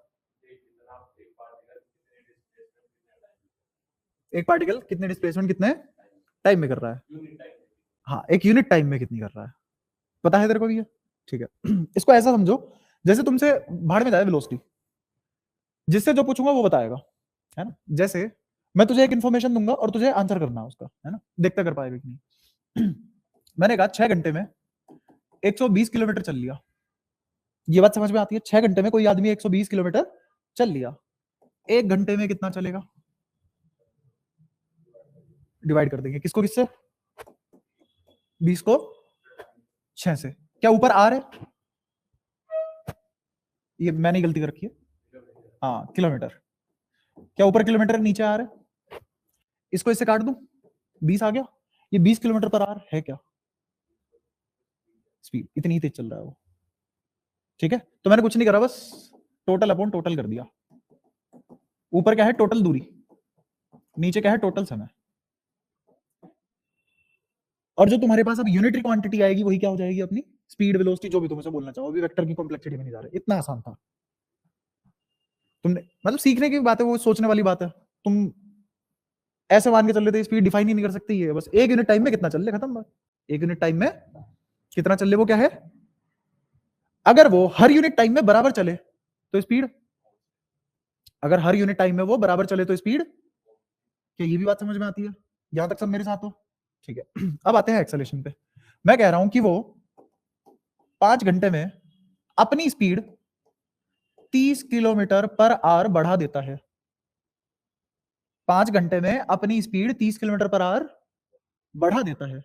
एक पार्टिकल कितने डिस्प्लेसमेंट कितने टाइम में कर रहा है? हाँ, एक यूनिट टाइम में कितनी कर रहा है, पता है तेरे को भी ये? ठीक है। इसको ऐसा समझो जैसे तुमसे भाड़ में जाए वेलोसिटी, जिससे जो पूछूंगा वो बताएगा, है ना? जैसे मैं तुझे एक इन्फॉर्मेशन दूंगा और तुझे आंसर करना है उसका, है ना? देखता कर पाएगा कि नहीं। मैंने कहा 6 घंटे में 120 किलोमीटर चल लिया। ये बात समझ में आती है? 6 घंटे में कोई आदमी 120 किलोमीटर चल लिया। 1 घंटे में कितना चलेगा? डिवाइड कर देंगे, किसको किससे? 20 को 6 से। क्या ऊपर आ रहे? ये मैंने गलती कर रखी है। हाँ, किलोमीटर। क्या ऊपर किलोमीटर नीचे आ रहे? इसको इससे काट दूं, 20 आ गया। ये 20 किलोमीटर पर आवर है क्या? स्पीड इतनी ही तेज चल रहा है वो। ठीक है, तो मैंने कुछ नहीं करा, बस टोटल अपॉन टोटल कर दिया। ऊपर क्या है? टोटल दूरी। नीचे क्या है? टोटल समय। और जो तुम्हारे पास अब यूनिटरी क्वांटिटी आएगी वही क्या हो जाएगी? अपनी स्पीड, वेलोसिटी, जो भी तुम इसे बोलना चाहो। अभी वेक्टर की कॉम्प्लेक्सिटी में नहीं जा रहे। इतना आसान था। तुमने मतलब सीखने की बात है, वो सोचने वाली बात है। तुम ऐसे मान के चल रहे थे स्पीड डिफाइन ही नहीं कर सकती है, बस एक यूनिट टाइम में कितना चल ले, खत्म बात। एक यूनिट टाइम में कितना चल ले, वो क्या है? अगर वो हर यूनिट टाइम में बराबर चले तो स्पीड, अगर हर यूनिट टाइम में वो बराबर चले तो स्पीड। क्या ये भी बात समझ में आती है? यहां तक सब मेरे साथ हो? ठीक है। अब आते हैं एक्सेलेरेशन पे। मैं कह रहा हूं कि वो 5 घंटे में अपनी स्पीड 30 किलोमीटर पर आवर बढ़ा देता है। 5 घंटे में अपनी स्पीड 30 किलोमीटर पर आवर बढ़ा देता है।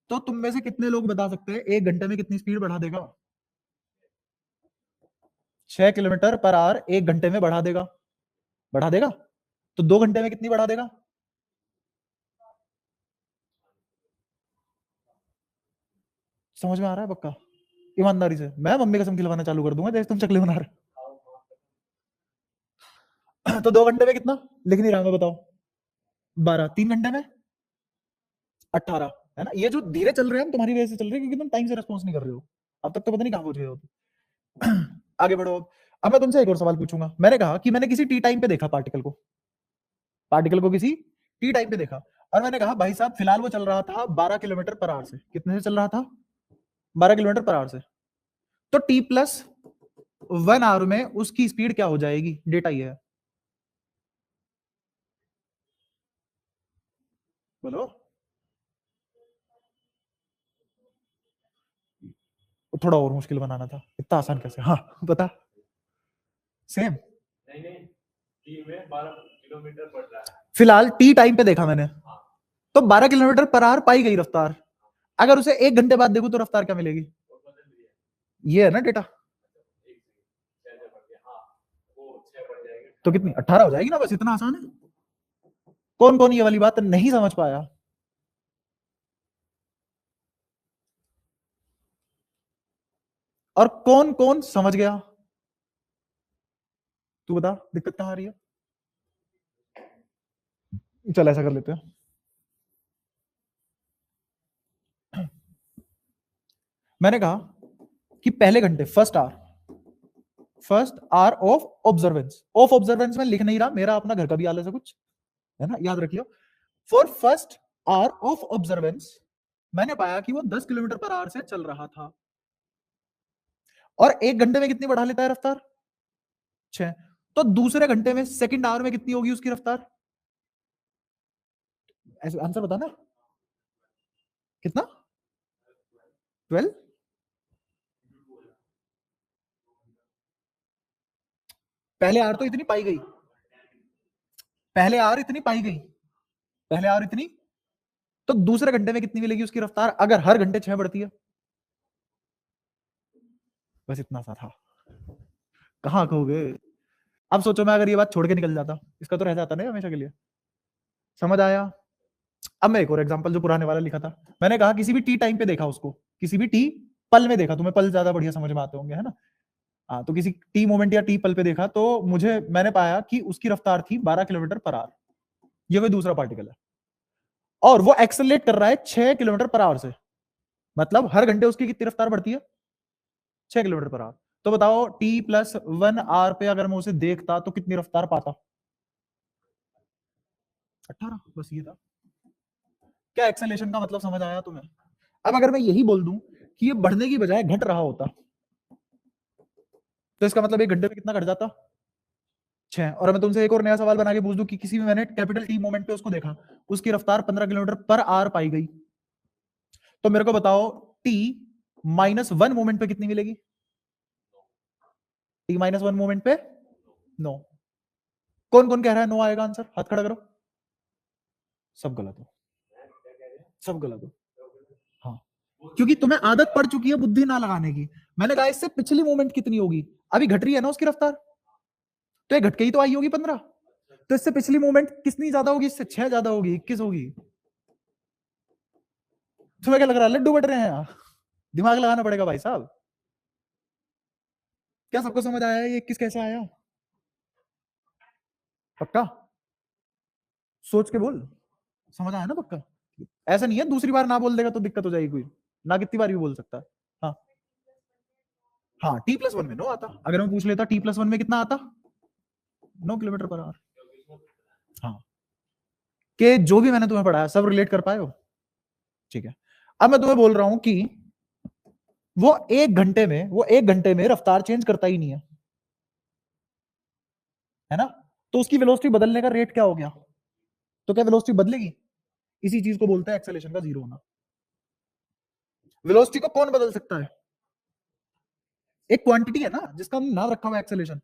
तो तुम में से कितने लोग बता सकते हैं 1 घंटे में कितनी स्पीड बढ़ा देगा? 6 किलोमीटर पर आवर 1 घंटे में बढ़ा देगा। बढ़ा देगा। तो 2 घंटे में कितनी बढ़ा देगा? समझ में आ रहा है पक्का? ईमानदारी से मैं मम्मी कसम खिलवाना चालू कर दूंगा जैसे तुम चकले बना रहे हो। तो 2 घंटे में कितना लिख नहीं रहा मैं, बताओ? 12। 3 घंटे में 18, है ना? ये जो धीरे चल रहे हैं हम तुम्हारी वजह से चल रहे हैं, क्योंकि तुम टाइम से रिस्पॉन्स नहीं कर रहे हो। अब तक तो पता नहीं कहां पहुंच गए हो। आगे बढ़ो। अब मैं तुमसे एक और सवाल पूछूंगा। मैंने कहा कि मैंने किसी टी टाइम पे देखा पार्टिकल को, पार्टिकल को किसी टी टाइम पे देखा, और मैंने कहा भाई साहब फिलहाल वो चल रहा था 12 किलोमीटर पर आवर से। कितने से चल रहा था? 12 किलोमीटर पर आवर से। तो टी प्लस 1 आवर में उसकी स्पीड क्या हो जाएगी? डेटा ये है, बोलो। थोड़ा और मुश्किल बनाना था, इतना आसान कैसे? हाँ बता। सेम फिलहाल टी टाइम पे देखा मैंने, तो 12 किलोमीटर पर आवर पाई गई रफ्तार। अगर उसे 1 घंटे बाद देखूं तो रफ्तार क्या मिलेगी? ये है ना डेटा। तो कितनी? 18 हो जाएगी ना, बस इतना आसान है। कौन कौन ये वाली बात नहीं समझ पाया? और कौन कौन समझ गया? तू बता दिक्कत कहां आ रही है? चल ऐसा कर लेते हैं। मैंने कहा कि पहले घंटे, first hour of observance. Of observance में लिख नहीं रहा, मेरा अपना घर का भी आलस है कुछ, है ना? याद रखियो। For first hour of observance मैंने पाया कि वो 10 किलोमीटर पर आवर से चल रहा था। और 1 घंटे में कितनी बढ़ा लेता है रफ्तार? 6। तो दूसरे घंटे में, सेकंड आवर में कितनी होगी उसकी रफ्तार? ऐसे आंसर बता ना। कितना? 12। पहले आवर तो इतनी पाई गई, पहले आवर इतनी पाई गई, पहले आवर इतनी। तो दूसरे घंटे में कितनी मिलेगी उसकी रफ्तार अगर हर घंटे 6 बढ़ती है? बस इतना सा था। कहां खोगे? अब सोचो मैं अगर ये बात छोड़ के निकल जाता, इसका तो रह जाता नहीं हमेशा के लिए। समझ आया? अब मैं एक और एग्जांपल जो पुराने वाला लिखा था। मैंने कहा किसी भी टी टाइम पे देखा उसको, किसी भी टी पल में देखा। तुम्हें पल ज्यादा बढ़िया समझ में आते होंगे, है ना? हाँ, तो किसी टी मोमेंट या टी पल पे देखा तो मैंने पाया कि उसकी रफ्तार थी 12 किलोमीटर पर आवर। ये कोई दूसरा पार्टिकल है और वो एक्सेलरेट कर रहा है 6 किलोमीटर पर आवर से, मतलब हर घंटे उसकी कितनी रफ्तार बढ़ती है? 6 किलोमीटर पर आवर। तो बताओ t+1 आवर पे अगर मैं उसे देखता तो कितनी रफ्तार पाता? 18। बस ये था। क्या एक्सेलरेशन का मतलब समझ आया तुम्हें? अब अगर मैं यही बोल दूं कि ये बढ़ने की बजाय घट रहा होता तो इसका मतलब एक घंटे में कितना घट जाता? 6। और मैं तुमसे एक और नया सवाल बना के पूछ दूं कि किसी भी मैंने कैपिटल टी मोमेंट पे उसको देखा, उसकी रफ्तार 15 किलोमीटर पर आवर पाई गई, तो मेरे को बताओ t-1 मोमेंट पे कितनी मिलेगी? t-1 मोमेंट पे 9। कौन कौन कह रहा है 9 आएगा आंसर? हाथ खड़ा करो। सब गलत हो, सब गलत हो। हाँ, क्योंकि तुम्हें आदत पड़ चुकी है बुद्धि ना लगाने की। मैंने कहा इससे पिछली मूवमेंट कितनी होगी, अभी घट रही है ना उसकी रफ्तार, तो ये घट के ही तो आई होगी 15। तो इससे पिछली मूवमेंट कितनी ज्यादा होगी? इससे 6 ज्यादा होगी, 21 होगी। तुम्हें क्या लग रहा है लड्डू बट रहे हैं यहाँ? दिमाग लगाना पड़ेगा भाई साहब। क्या सबको समझ आया ये 21 कैसे आया? पक्का सोच के बोल, समझ आया ना पक्का? ऐसा नहीं है दूसरी बार ना बोल देगा तो दिक्कत हो जाएगी कोई, ना कितनी बार भी बोल सकता है। हाँ हाँ, t+1 में 9 आता। अगर मैं पूछ लेता t+1 में कितना आता? 9 किलोमीटर पर आवर। हाँ, कि जो भी मैंने तुम्हें पढ़ाया सब रिलेट कर पाए हो? ठीक है। अब मैं तुम्हें बोल रहा हूं कि वो एक घंटे में रफ्तार चेंज करता ही नहीं है ना? तो उसकी वेलोसिटी बदलने का रेट क्या हो गया? तो क्या वेलोसिटी बदलेगी? इसी चीज को बोलते हैं एक्सेलेरेशन का जीरो होना। वेलोसिटी को कौन बदल सकता है? एक क्वांटिटी है ना जिसका हम नाम रखा हुआ है एक्सेलेरेशन,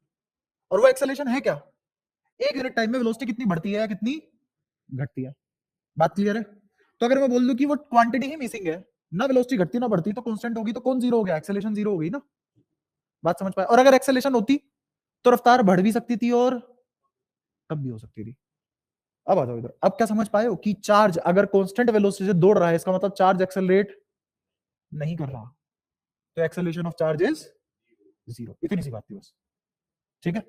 और वो एक्सेलेरेशन है क्या? एक यूनिट टाइम में वेलोसिटी कितनी बढ़ती है या कितनी घटती है? बात क्लियर है? तो अगर मैं बोल दूं कि वो क्वांटिटी ही मिसिंग है, ना वेलोसिटी घटती ना बढ़ती, तो कांस्टेंट होगी, तो कौन जीरो हो गया? एक्सेलेरेशन जीरो हो गई ना। बात समझ पाए? और अगर एक्सेलेरेशन होती तो रफ्तार बढ़ भी सकती थी और कम भी हो सकती थी। अब आ जाओ इधर। अब क्या समझ पाए हो कि चार्ज अगर कांस्टेंट वेलोसिटी से दौड़ रहा है, इसका मतलब चार्ज एक्सेलरेट नहीं कर रहा, तो acceleration of charge is zero. इतनी सी बात थी बस। ठीक है।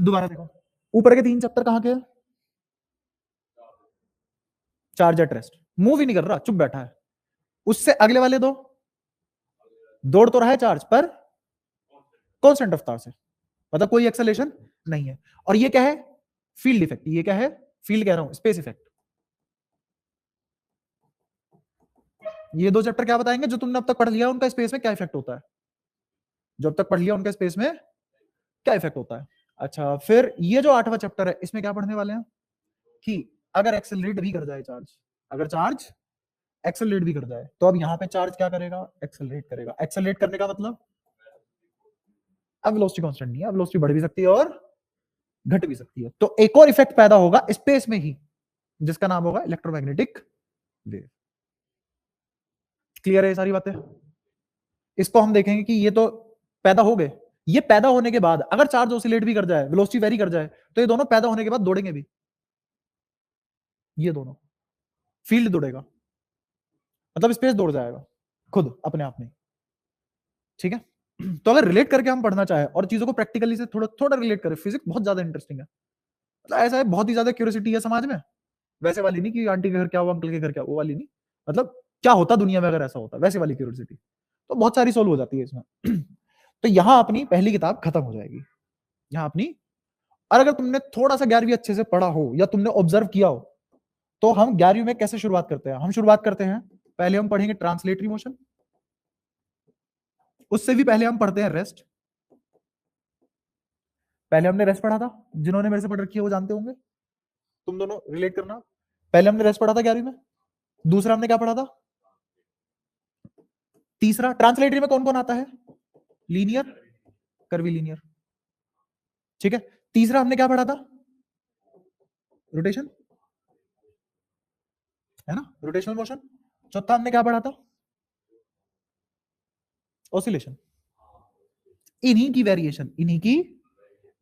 दोबारा देखो, ऊपर के 3 चैप्टर कहां के हैं? चार्ज एट रेस्ट, मूव ही नहीं कर रहा, चुप बैठा है। उससे अगले वाले 2 दौड़ तो रहा है चार्ज पर कांस्टेंट रफ्तार से, मतलब कोई एक्सेलरेशन नहीं है। और ये क्या है? Field effect. ये क्या है? फील्ड कह रहा हूं, स्पेस इफेक्ट। ये 2 चैप्टर क्या बताएंगे? जो तुमने अब तक पढ़ लिया उनका स्पेस में क्या इफेक्ट होता है, जो अब तक पढ़ लिया उनका स्पेस में क्या इफेक्ट होता है। अच्छा, फिर ये जो 8वां चैप्टर है इसमें क्या पढ़ने वाले हैं कि अगर एक्सेलरेट भी कर जाए चार्ज, अगर चार्ज एक्सेलरेट भी कर जाए तो अब यहां पे चार्ज क्या करेगा? एक्सेलरेट करेगा। एक्सेलरेट करने का मतलब अब वेलोसिटी कांस्टेंट नहीं है, अब वेलोसिटी बढ़ भी सकती है और घट भी सकती है। तो एक और इफेक्ट पैदा होगा स्पेस में ही, जिसका नाम होगा इलेक्ट्रोमैग्नेटिक वेव। क्लियर है ये सारी बातें? इसको हम देखेंगे कि ये तो पैदा हो गए, ये पैदा होने के बाद अगर चार्ज ऑसिलेट भी कर जाए, वेलोसिटी वेरी कर जाए, तो ये दोनों पैदा होने के बाद दौड़ेंगे भी, ये दोनों। फील्ड दौड़ेगा, मतलब स्पेस दौड़ जाएगा खुद अपने आप में। ठीक है। तो अगर रिलेट करके हम पढ़ना चाहे और चीजों को प्रैक्टिकली से थोड़ा थोड़ा रिलेट करें, फिजिक्स बहुत ज्यादा इंटरेस्टिंग है। मतलब ऐसा है, बहुत ही ज्यादा क्यूरियोसिटी है समाज में, वैसे वाली नहीं कि आंटी के घर क्या हुआ, अंकल के घर क्या, वो वाली नहीं। मतलब क्या होता दुनिया में अगर ऐसा होता, वैसे वाली क्यूरियोसिटी। तो बहुत सारी सोल्व हो जाती है इसमें। तो यहाँ अपनी पहली किताब खत्म हो जाएगी, यहाँ अपनी। और अगर तुमने थोड़ा सा 11वीं अच्छे से पढ़ा हो या तुमने ऑब्जर्व किया हो, तो हम 11वीं में कैसे शुरुआत करते हैं? हम शुरुआत करते हैं, पहले हम पढ़ेंगे ट्रांसलेटरी मोशन, उससे भी पहले हम पढ़ते हैं रेस्ट। पहले हमने रेस्ट पढ़ा था, जिन्होंने मेरे से पढ़ रखी है वो जानते होंगे। तुम दोनों रिलेट करना। पहले हमने रेस्ट पढ़ा था 11वीं में। दूसरा हमने क्या पढ़ा था? तीसरा ट्रांसलेटरी में कौन कौन आता है? Linear, curvy linear. ठीक है। तीसरा हमने क्या पढ़ा था? रोटेशन, है ना, रोटेशनल मोशन। चौथा हमने क्या पढ़ा था? ऑसिलेशन। इन्हीं की वेरिएशन, इन्हीं की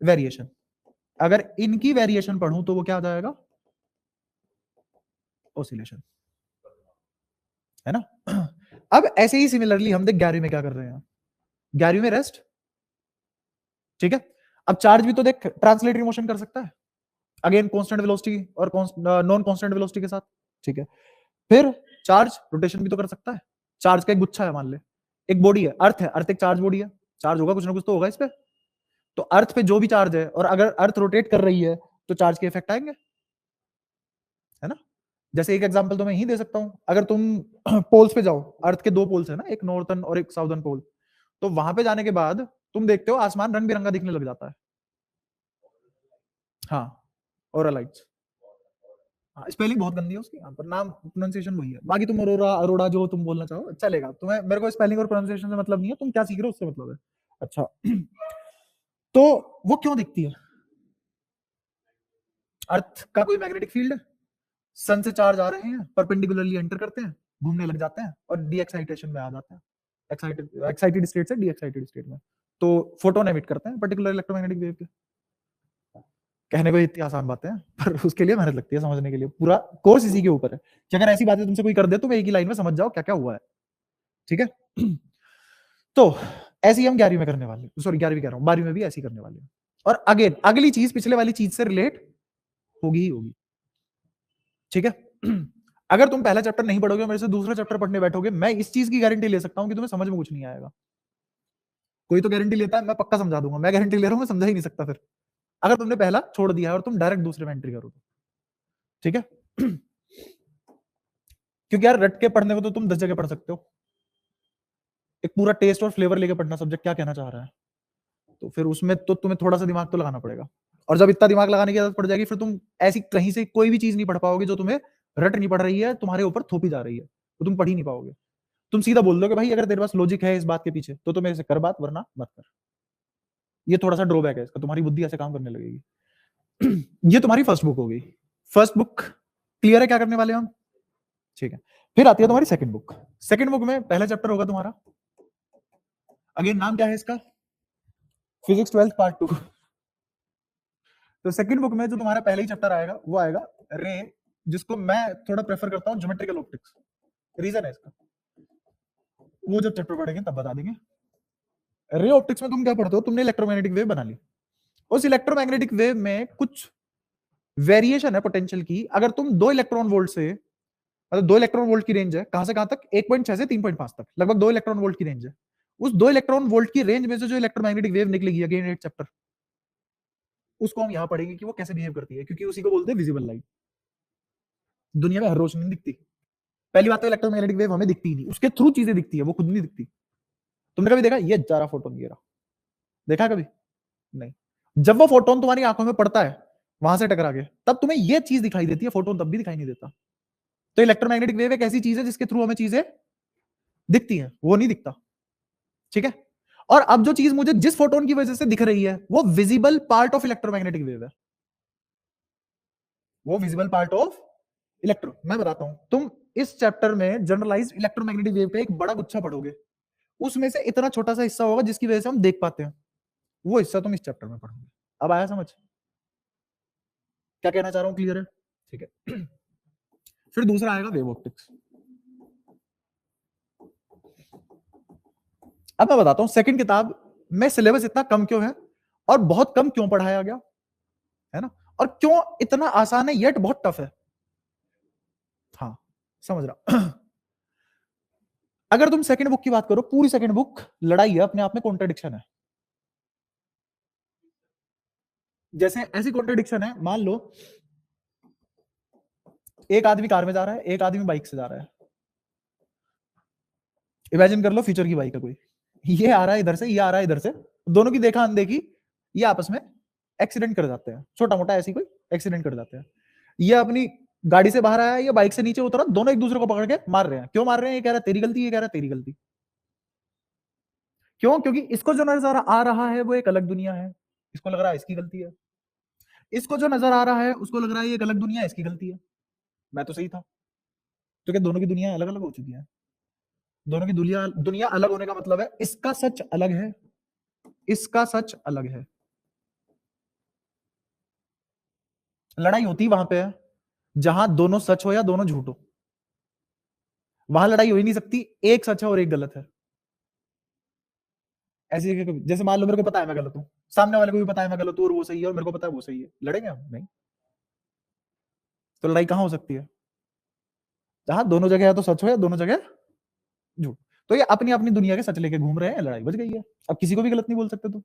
वेरिएशन। अगर इनकी वेरिएशन पढ़ूं तो वो क्या आ जाएगा? ऑसिलेशन, है ना। अब ऐसे ही सिमिलरली हम देख 11वीं में क्या कर रहे हैं। 11वीं में रेस्ट, ठीक है। अब चार्ज भी तो देख ट्रांसलेटरी मोशन कर सकता है, अगेन कांस्टेंट वेलोसिटी और नॉन कांस्टेंट वेलोसिटी के साथ, ठीक है। फिर चार्ज रोटेशन भी तो कर सकता है। चार्ज का एक गुच्छा है, मान ले एक बॉडी है, अर्थ है, अर्थ एक चार्ज बॉडी है, चार्ज होगा कुछ ना कुछ तो होगा इस पे। तो अर्थ पे जो भी चार्ज है, और अगर अर्थ रोटेट कर रही है तो चार्ज के इफेक्ट आएंगे, है ना। जैसे एक एग्जांपल तो मैं ही दे सकता हूं, अगर तुम पोल्स पे जाओ, अर्थ के दो पोल्स है ना, एक नॉर्थर्न और एक साउदर्न पोल, तो वहां पे जाने के बाद तुम देखते हो आसमान रंग बिरंगा दिखने लग जाता है। हाँ, ऑरा लाइट्स। हाँ, स्पेलिंग बहुत गंदी है उसकी, पर नाम प्रोनाउंसिएशन वही है। बाकी तुम अरोरा अरोड़ा जो तुम बोलना चाहो चलेगा, तुम्हें मेरे को स्पेलिंग और प्रोनाउंसिएशन से मतलब नहीं है, तुम क्या सीख रहे हो उससे मतलब है। अच्छा तो वो क्यों दिखती है? अर्थ का कोई मैग्नेटिक फील्ड है, सन से चार्ज आ रहे हैं, परपेंडिकुलरली एंटर करते हैं, घूमने लग जाते हैं और डी एक्साइटेशन में आ जाते हैं, एक्साइटेड स्टेट से डी एक्साइटेड स्टेट में, तो फोटोन एमिट करते हैं पर्टिकुलर इलेक्ट्रोमैग्नेटिक वेव के। कहने को इतनी आसान बातें हैं, पर उसके लिए मेहनत लगती है समझने के लिए, पूरा कोर्स इसी के ऊपर है कि अगर ऐसी बातें तुमसे कोई कर दे तो एक ही लाइन में समझ जाओ क्या क्या हुआ है, ठीक है। तो ऐसी हम 11वीं में करने वाले, सॉरी 11वीं कह रहा हूं, 12वीं में भी ऐसी करने वाले हैं। और अगेन अगली चीज पिछले वाली चीज से रिलेट होगी ही होगी, ठीक है। अगर तुम पहला चैप्टर नहीं पढ़ोगे, मेरे से दूसरा चैप्टर पढ़ने बैठोगे, मैं इस चीज की गारंटी ले सकता हूं कि तुम्हें समझ में कुछ नहीं आएगा। कोई तो गारंटी लेता है, मैं पक्का समझा दूंगा, मैं गारंटी ले रहा हूं मैं समझा ही नहीं सकता फिर, अगर तुमने पहला छोड़ दिया है और तुम डायरेक्ट दूसरे में एंट्री करो तो, ठीक है। क्योंकि यार रट के पढ़ने को तो तुम 10 जगह पढ़ सकते हो, एक पूरा टेस्ट और फ्लेवर लेके पढ़ना सब्जेक्ट क्या कहना चाह रहा है, तो फिर उसमें तो तुम्हें थोड़ा सा दिमाग तो लगाना पड़ेगा। और जब इतना दिमाग लगाने की आदत पड़ जाएगी, फिर तुम ऐसी कहीं से कोई भी चीज नहीं पढ़ पाओगे जो तुम्हें रट नहीं पड़ रही है, तुम्हारे ऊपर थोपी जा रही है, तो तुम पढ़ ही नहीं पाओगे। तुम सीधा बोल दोगे भाई अगर तेरे पास लॉजिक है इस बात के पीछे तो मेरे से कर बात, वरना मत कर। ये थोड़ा सा ड्रॉबैक है इसका, तुम्हारी बुद्धि ऐसे काम करने लगेगी। ये तुम्हारी फर्स्ट बुक हो गई। फर्स्ट बुक क्लियर है क्या करने वाले हम, ठीक है। फिर आती है तुम्हारी सेकंड बुक। सेकंड बुक में पहला चैप्टर होगा तुम्हारा, अगेन नाम क्या है इसका, फिजिक्स 12th पार्ट 2। तो सेकंड बुक में जो तुम्हारा पहला ही चैप्टर आएगा वो आएगा रे, जिसको मैं थोड़ा प्रेफर करता हूँ ज्योमेट्रिकल ऑप्टिक्स। रीजन है इसका, वो जब चैप्टर पढ़ेंगे तब बता देंगे। रे ऑप्टिक्स में तुम क्या पढ़ते हो, तुमने इलेक्ट्रोमैग्नेटिक वेव बना ली, उस इलेक्ट्रोमैग्नेटिक वेव में कुछ वेरिएशन है पोटेंशियल की। अगर तुम 2 इलेक्ट्रॉन वोल्ट से, मतलब 2 इलेक्ट्रॉन वोल्ट की रेंज है, कहां से कहां तक, 1.6 से 3.5 तक, लगभग 2 इलेक्ट्रॉन वोल्ट की रेंज है। उस 2 इलेक्ट्रॉन वोल्ट की रेंज में से जो इलेक्ट्रोमैग्नेटिक वेव निकलेगी, अगेन एट चैप्टर, उसको हम यहां पढ़ेंगे कि वो कैसे बिहेव करती है, क्योंकि उसी को बोलते हैं विजिबल लाइट। दुनिया में हर रोशनी नहीं दिखती, पहली बात तो इलेक्ट्रोमैग्नेटिक वेव हमें दिखती ही नहीं, उसके थ्रू चीजें दिखती है, वो खुद नहीं दिखती। तुमने कभी देखा ये जा रहा फोटोन, ये रहा, देखा कभी नहीं। जब वो फोटोन तुम्हारी आंखों में पड़ता है वहां से टकरा के, तब तुम्हें ये चीज दिखाई देती है, फोटोन तब भी दिखाई नहीं देता। तो इलेक्ट्रोमैग्नेटिक वेव एक ऐसी चीज है जिसके थ्रू हमें चीजें दिखती हैं, वो नहीं दिखता, ठीक है। और अब जो चीज मुझे जिस फोटोन की वजह से दिख रही है वो visible part of electromagnetic wave है, वो विजिबल पार्ट ऑफ इलेक्ट्रो। मैं बताता हूं, तुम इस चैप्टर में जनरलाइज्ड इलेक्ट्रोमैग्नेटिक वेव का एक बड़ा गुच्छा पढ़ोगे, उसमें से इतना छोटा सा हिस्सा होगा जिसकी वजह से हम देख पाते हैं, वो हिस्सा तुम इस चैप्टर में पढ़ोगे। अब आया समझ क्या कहना चाह रहा हूं, क्लियर है, ठीक है। फिर दूसरा आएगा वेव ऑप्टिक्स। अब मैं बताता हूं सेकंड किताब में सिलेबस इतना कम क्यों है और बहुत कम क्यों पढ़ाया गया है ना, और क्यों इतना आसान है येट बहुत टफ है। हाँ समझ रहा। अगर तुम सेकंड बुक की बात करो, पूरी सेकंड बुक लड़ाई है, अपने आप में कॉन्ट्रडिक्शन है। जैसे ऐसी कॉन्ट्रडिक्शन है, मान लो एक आदमी कार में जा रहा है, एक आदमी बाइक से जा रहा है। इमेजिन कर लो फ्यूचर की बाइक है कोई, ये आ रहा है इधर से, ये आ रहा है इधर से, दोनों की देखा अनदेखी, ये आपस में एक्सीडेंट कर जाते हैं, छोटा मोटा ऐसी कोई एक्सीडेंट कर जाते हैं। ये अपनी गाड़ी से बाहर आया, ये बाइक से नीचे उतरा, दोनों एक दूसरे को पकड़ के मार रहे हैं। क्यों मार रहे हैं, ये कह रहा है तेरी गलती, ये कह रहा है तेरी गलती। क्यों, क्योंकि इसको जो नजर आ रहा है वो एक अलग दुनिया है, इसको लग रहा है इसकी गलती है। इसको जो नजर आ रहा है उसको लग रहा है ये एक अलग दुनिया है, इसकी गलती है, मैं तो सही था। तो क्या दोनों की दुनिया अलग अलग हो चुकी है? दोनों की दुनिया दुनिया अलग होने का मतलब है इसका सच अलग है, इसका सच अलग है। लड़ाई होती वहां पे है जहां दोनों सच हो या दोनों झूठ हो, वहां लड़ाई हो ही नहीं सकती, एक सच है और एक गलत है। ऐसे जैसे मान लो मेरे को पता है मैं गलत हूँ, सामने वाले को भी पता है मैं गलत हूँ और वो सही है, और मेरे को पता है वो सही है, लड़ेंगे हम? नहीं। तो लड़ाई कहाँ हो सकती है? जहां दोनों जगह या तो सच हो या दोनों जगह झूठ। तो ये अपनी अपनी दुनिया के सच लेके घूम रहे हैं, लड़ाई बच गई है। अब किसी को भी गलत नहीं बोल सकते तुम।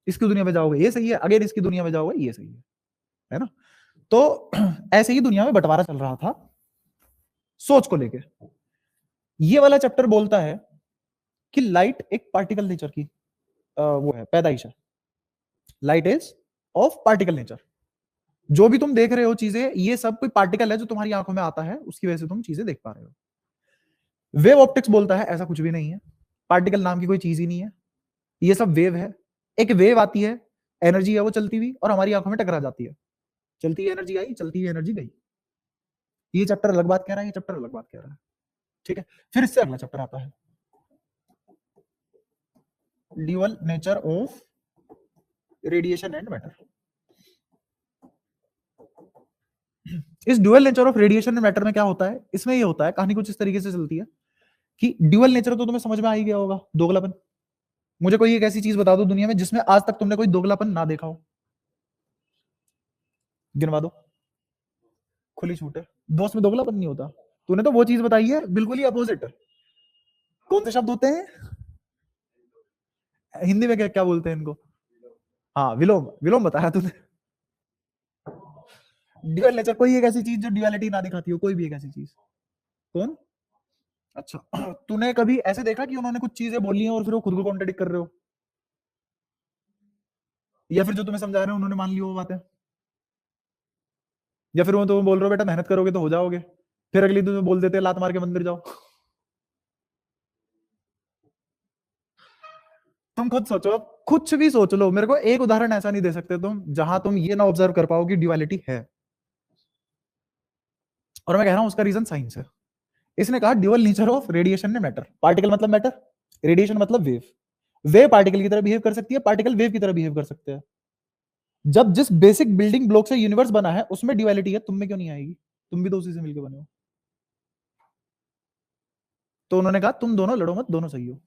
इसकी दुनिया में जाओगे ये सही है, अगर इसकी दुनिया में जाओगे ये सही है ना? तो ऐसे ही दुनिया में बंटवारा चल रहा था सोच को लेके। ये वाला चैप्टर बोलता है कि लाइट एक पार्टिकल नेचर की वो है, पैदाइश है। Light is of particle nature. जो भी तुम देख रहे हो चीजें, ये सब कोई पार्टिकल है जो तुम्हारी आंखों में आता है, उसकी वजह से तुम चीजें देख पा रहे हो। वेव ऑप्टिक्स बोलता है ऐसा कुछ भी नहीं है, पार्टिकल नाम की कोई चीज ही नहीं है, ये सब वेव है। एक वेव आती है, एनर्जी है वो चलती हुई, और हमारी आंखों में टकरा जाती है। चलती हुई एनर्जी आई, चलती हुई एनर्जी गई। ये चैप्टर अलग बात कह रहा है, ये चैप्टर अलग बात कह रहा है। ठीक है, फिर इससे अगला चैप्टर आता है dual nature of radiation and matter. इस dual nature of radiation and matter में क्या होता है? इसमें ये होता है, कहानी कुछ इस तरीके से चलती है कि ड्यूअल नेचर तो तुम्हें समझ में आ ही गया होगा, दोगलापन। मुझे कोई एक ऐसी चीज बता दो दुनिया में जिसमें आज तक तुमने कोई दोगलापन ना देखा हो, गिनवा दो। खुली छूट है, दोस्त में दोगलापन नहीं होता। तूने तो वो चीज बताई है बिल्कुल ही अपोजिट। कौन से शब्द होते हैं हिंदी में, क्या क्या बोलते हैं इनको? हाँ, विलोम। विलोम बताया तूने। ड्यूअल नेचर, कोई एक ऐसी चीज जो ड्यूअलिटी ना दिखाती हो, कोई भी एक ऐसी चीज। कौन? अच्छा, तूने कभी ऐसे देखा कि उन्होंने कुछ चीजें बोली हैं और फिर वो खुद को कॉन्ट्रडिक्ट कर रहे हो, या फिर जो तुम्हें समझा रहे हैं उन्होंने मान ली वो बातें, या फिर वो तो बोल रहे हो बेटा मेहनत करोगे तो हो जाओगे, फिर अगली दिन बोल देते लात मार के मंदिर जाओ। तुम खुद सोचो, कुछ भी सोच लो, मेरे को एक उदाहरण ऐसा नहीं दे सकते तुम जहां तुम ये ना ऑब्जर्व कर पाओ कि ड्युअलिटी है। और मैं कह रहा हूं उसका रीजन साइंस है। इसने कहा dual nature of radiation and matter. Particle मतलब मैटर, रेडिएशन मतलब वेव। वेव पार्टिकल की तरह बिहेव कर सकती है, पार्टिकल वेव की तरह बिहेव कर सकते हैं। जब जिस बेसिक बिल्डिंग ब्लॉक से यूनिवर्स बना है उसमें ड्युअलिटी है, तुम में क्यों नहीं आएगी? तुम भी तो उसी से मिलकर बने हो। तो उन्होंने कहा तुम दोनों लड़ो मत, दोनों सही हो।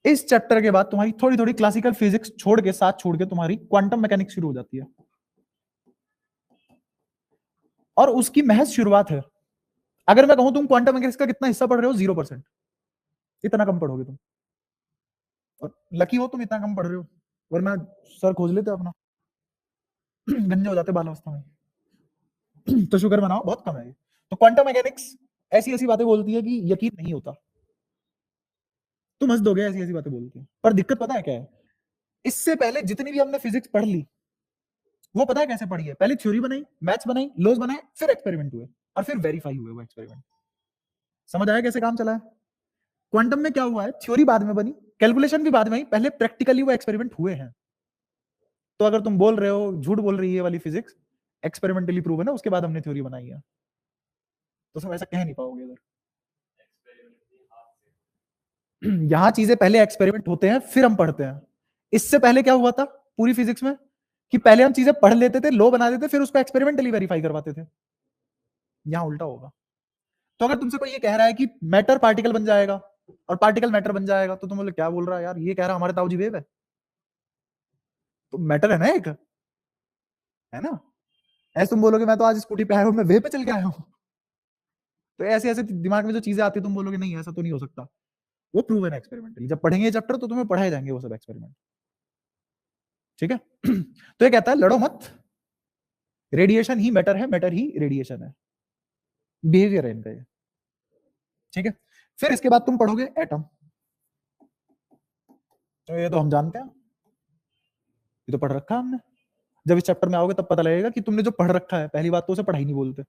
इस चैप्टर के बाद तुम्हारी थोड़ी थोड़ी क्लासिकल फिजिक्स छोड़ के, साथ छोड़ के, तुम्हारी क्वांटम मैकेनिक्स शुरू हो जाती है। और उसकी महज शुरुआत है। अगर मैं कहूं तुम क्वांटम मैकेनिक्स का कितना हिस्सा पढ़ रहे हो, 0%। इतना कम पढ़ोगे तुम, और लकी हो तुम इतना कम पढ़ रहे हो, वरना सर खोज लेते अपना। गंजे हो जाते बाल अवस्था में। तो शुक्र मनाओ बहुत कम है। तो क्वांटम मैकेनिक्स ऐसी ऐसी बातें बोलती है कि यकीन नहीं होता। तुम हंस दोगे ऐसी ऐसी बातें बोलती है, पर दिक्कत पता है क्या है? इससे पहले जितनी भी हमने फिजिक्स पढ़ ली, वो पता है कैसे पढ़ी है? पहले थ्योरी बनाई, मैथ्स बनाई, लॉज बनाए, फिर एक्सपेरिमेंट हुए, और फिर वेरीफाई हुए वो एक्सपेरिमेंट। समझ आया कैसे काम चला है? क्वांटम में क्या हुआ है, थ्योरी बाद में बनी, कैलकुलेशन भी बाद में आई, पहले प्रैक्टिकली वो एक्सपेरिमेंट हुए हैं। तो अगर तुम बोल रहे हो झूठ बोल रही है वाली फिजिक्स, एक्सपेरिमेंटली प्रूव है ना, उसके बाद हमने थ्योरी बनाई है, तो तुम ऐसा कह नहीं पाओगे अगर। यहां चीजें पहले एक्सपेरिमेंट होते हैं फिर हम पढ़ते हैं। इससे पहले क्या हुआ था पूरी फिजिक्स में, कि पहले हम चीजें पढ़ लेते थे, लॉ बना देते, फिर उसको एक्सपेरिमेंटली वेरीफाई करवाते थे। यहां उल्टा होगा। तो अगर तुमसे कोई ये कह रहा है कि मैटर पार्टिकल बन जाएगा और पार्टिकल मैटर बन जाएगा, तो तुम बोले क्या बोल रहा है यार, ये कह रहा हमारे ताऊजी वेव है। तो मैटर है ना एक, है ना? ऐसे तुम बोलोगे मैं तो आज स्कूटी पे आया हूं, मैं वेव पे चल के आया हूं। तो ऐसे ऐसे दिमाग में जो चीजें आती है तुम बोलोगे नहीं ऐसा तो नहीं हो सकता। वो प्रूवन है एक्सपेरिमेंटली। जब पढ़ेंगे चैप्टर तो तुम्हें पढ़ाए जाएंगे वो सब एक्सपेरिमेंट। ठीक है। तो ये कहता है लड़ो मत, रेडिएशन ही मैटर है, मैटर ही रेडिएशन है, बिहेवियर है इनका ये। ठीक है। फिर इसके बाद तुम पढ़ोगे एटम। तो ये तो हम जानते हैं, ये तो पढ़ रखा है हमने। जब इस चैप्टर में आओगे तब पता लगेगा कि तुमने जो पढ़ रखा है, पहली बात तो उसे पढ़ाई नहीं बोलते,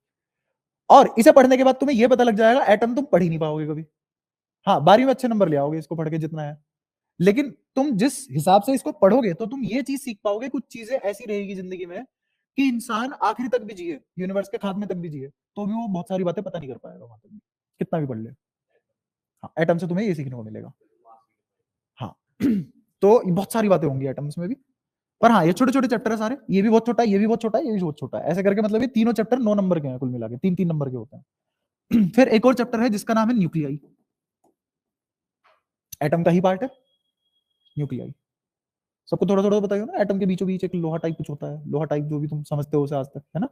और इसे पढ़ने के बाद तुम्हें यह पता लग जाएगा एटम तुम पढ़ ही नहीं पाओगे कभी। हाँ, 12वीं में अच्छे नंबर ले आओगे इसको पढ़ के जितना है, लेकिन तुम जिस हिसाब से इसको पढ़ोगे तो तुम ये चीज सीख पाओगे, कुछ चीजें ऐसी रहेगी जिंदगी में कि इंसान आखिरी तक भी जिए, यूनिवर्स के खात्मे तक भी जिए, तो भी वो बहुत सारी बातें पता नहीं कर पाएगा वहां तक भी, कितना भी पढ़ ले। हाँ, एटम से तुम्हें ये सीखने को मिलेगा। हाँ। तो बहुत सारी बातें होंगी एटम्स में भी, पर हाँ ये छोटे छोटे चैप्टर है सारे, ये भी बहुत छोटा है, ये भी बहुत छोटा है, ये भी बहुत छोटा है, ऐसे करके मतलब ये तीनों चैप्टर 9 नंबर के हैं कुल मिला के, 3-3 नंबर के होते हैं। फिर एक और चैप्टर है जिसका नाम है न्यूक्लियाई, एटम का ही पार्ट है। न्यूक्लियाई सबको थोड़ा थोड़ा बताइए ना, एटम के बीचों बीच एक लोहा टाइप कुछ होता है, लोहा टाइप जो भी तुम समझते हो उसे आज तक, है ना।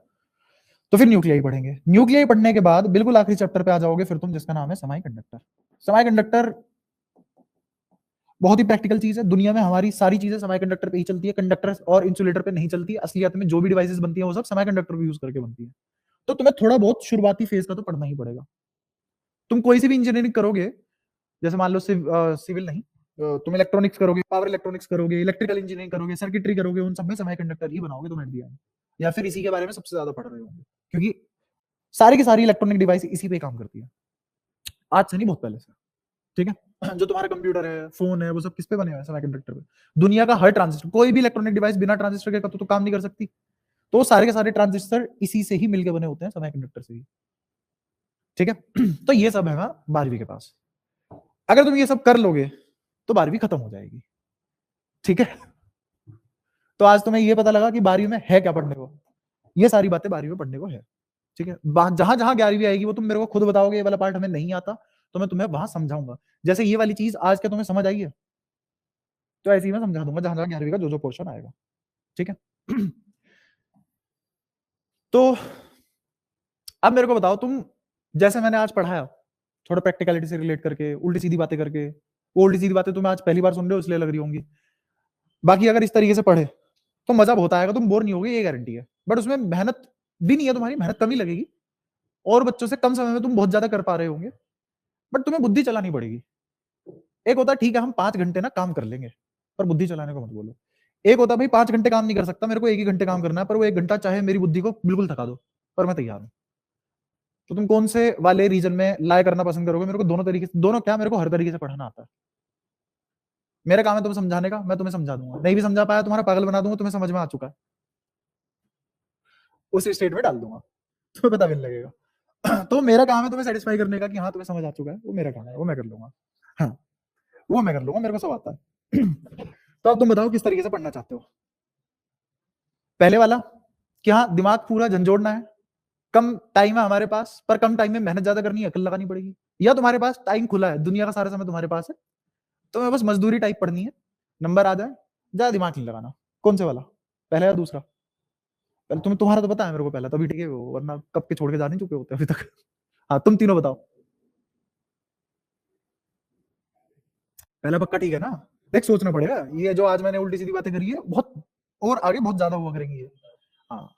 तो फिर न्यूक्लियाई पढ़ेंगे। न्यूक्लियाई पढ़ने के बाद बिल्कुल आखिरी चैप्टर पे आ जाओगे फिर तुम, जिसका नाम है सेमीकंडक्टर। सेमीकंडक्टर बहुत ही प्रैक्टिकल चीज है। दुनिया में हमारी सारी चीजें सेमीकंडक्टर पे ही चलती है, कंडक्टर और इंसुलेटर पे नहीं चलती। असलियत में जो भी डिवाइसेस बनती है वो सब सेमीकंडक्टर को यूज करके बनती है। तो तुम्हें थोड़ा बहुत शुरुआती फेज का तो पढ़ना ही पड़ेगा। तुम कोई सी भी इंजीनियरिंग करोगे, जैसे मान लो सिविल नहीं, तुम इलेक्ट्रॉनिक्स करोगे, पावर इलेक्ट्रॉनिक्स करोगे, इलेक्ट्रिकल इंजीनियरिंग करोगे, सर्किटरी करोगे, उन सब में सेमीकंडक्टर ही बनाओगे तुम एट द एंड, या फिर इसी के बारे में सबसे ज्यादा पढ़ रहे होंगे, क्योंकि सारी की सारी इलेक्ट्रॉनिक डिवाइस इसी पे काम करती है। आज से नहीं, बहुत पहले से। ठीक है, जो तुम्हारा कंप्यूटर है, फोन है, वो सब किस पे बने हुए हैं? सेमीकंडक्टर पे। दुनिया का हर ट्रांजिस्टर, कोई भी इलेक्ट्रॉनिक डिवाइस बिना ट्रांजिस्टर के तो काम नहीं कर सकती। तो सारे के सारे ट्रांजिस्टर इसी से ही मिलके बने होते हैं, सेमीकंडक्टर से ही। ठीक है, तो ये सब है 12वीं के पास। अगर तुम ये सब कर लोगे तो 12वीं खत्म हो जाएगी। ठीक है, तो आज तुम्हें ये पता लगा कि 12वीं में है क्या पढ़ने को। ये सारी बातें 12वीं में पढ़ने को है। ठीक है, जहां जहां 11वीं आएगी वो तुम मेरे को खुद बताओगे, ये वाला पार्ट हमें नहीं आता, तो मैं तुम्हें वहां समझाऊंगा। जैसे ये वाली चीज आज क्या तुम्हें समझ आई है, तो ऐसे ही मैं समझा दूंगा जहां जहां 11वीं का जो जो पोर्शन आएगा। ठीक है, तो अब मेरे को बताओ तुम, जैसे मैंने आज पढ़ाया थोड़ा प्रैक्टिकलिटी से रिलेट करके, उल्टी सीधी बातें करके, वो उल्टी सीधी बातें तुम्हें आज पहली बार सुन रहे हो इसलिए लग रही होंगी। बाकी अगर इस तरीके से पढ़े तो मजा बहुत आएगा, तुम बोर नहीं होगे, ये गारंटी है। बट उसमें मेहनत भी नहीं है, तुम्हारी मेहनत कम ही लगेगी, और बच्चों से कम समय में तुम बहुत ज्यादा कर पा रहे होंगे, बट तुम्हें बुद्धि चलानी पड़ेगी। एक होता है ठीक है हम 5 घंटे ना काम कर लेंगे, पर बुद्धि चलाने को मत बोलो। एक होता है भाई 5 घंटे काम नहीं कर सकता, मेरे को 1 ही घंटे काम करना है, पर वो 1 घंटा चाहे मेरी बुद्धि को बिल्कुल थका दो, पर मैं तैयार हूँ। तो तुम कौन से वाले रीजन में लाए करना पसंद करोगे? मेरे को दोनों तरीके से, दोनों क्या, मेरे को हर तरीके से पढ़ाना आता है। मेरा काम है तुम्हें समझाने का, मैं तुम्हें समझा दूंगा, नहीं भी समझा पाया तुम्हारा पागल बना दूंगा, तुम्हें समझ में आ चुका है उस स्टेट में डाल दूंगा, तुम्हें पता भी नहीं लगेगा। तो मेरा काम है तुम्हें सेटिस्फाई करने का कि हाँ तुम्हें समझ आ चुका है, वो मेरा काम है, वो मैं कर लूंगा। हाँ, वो मैं कर लूंगा, मेरे को सब आता है। तो अब तुम बताओ किस तरीके से पढ़ना चाहते हो। पहले वाला कि हाँ दिमाग पूरा झंझोड़ना है, कम टाइम है हमारे पास, पर कम टाइम में मेहनत ज्यादा करनी है, अकल लगानी पड़ेगी। या तुम्हारे पास टाइम खुला है, दुनिया का सारा समय तुम्हारे पास है, तुम्हें बस मजदूरी टाइप पढ़नी है, नंबर आ जाए, ज्यादा दिमाग नहीं लगाना। कौन से वाला, पहला या दूसरा? पहले तुम्हारा तो पता है मेरे को, पहला तभी ठीक है, वरना कब के छोड़ के जा नहीं चुके होते अभी तक। हाँ तुम तीनों बताओ। पहला पक्का ठीक है ना? देख सोचना पड़ेगा, ये जो आज मैंने उल्टी सीधी बातें करी है बहुत, और आगे बहुत ज्यादा हुआ करेंगी ये। हाँ,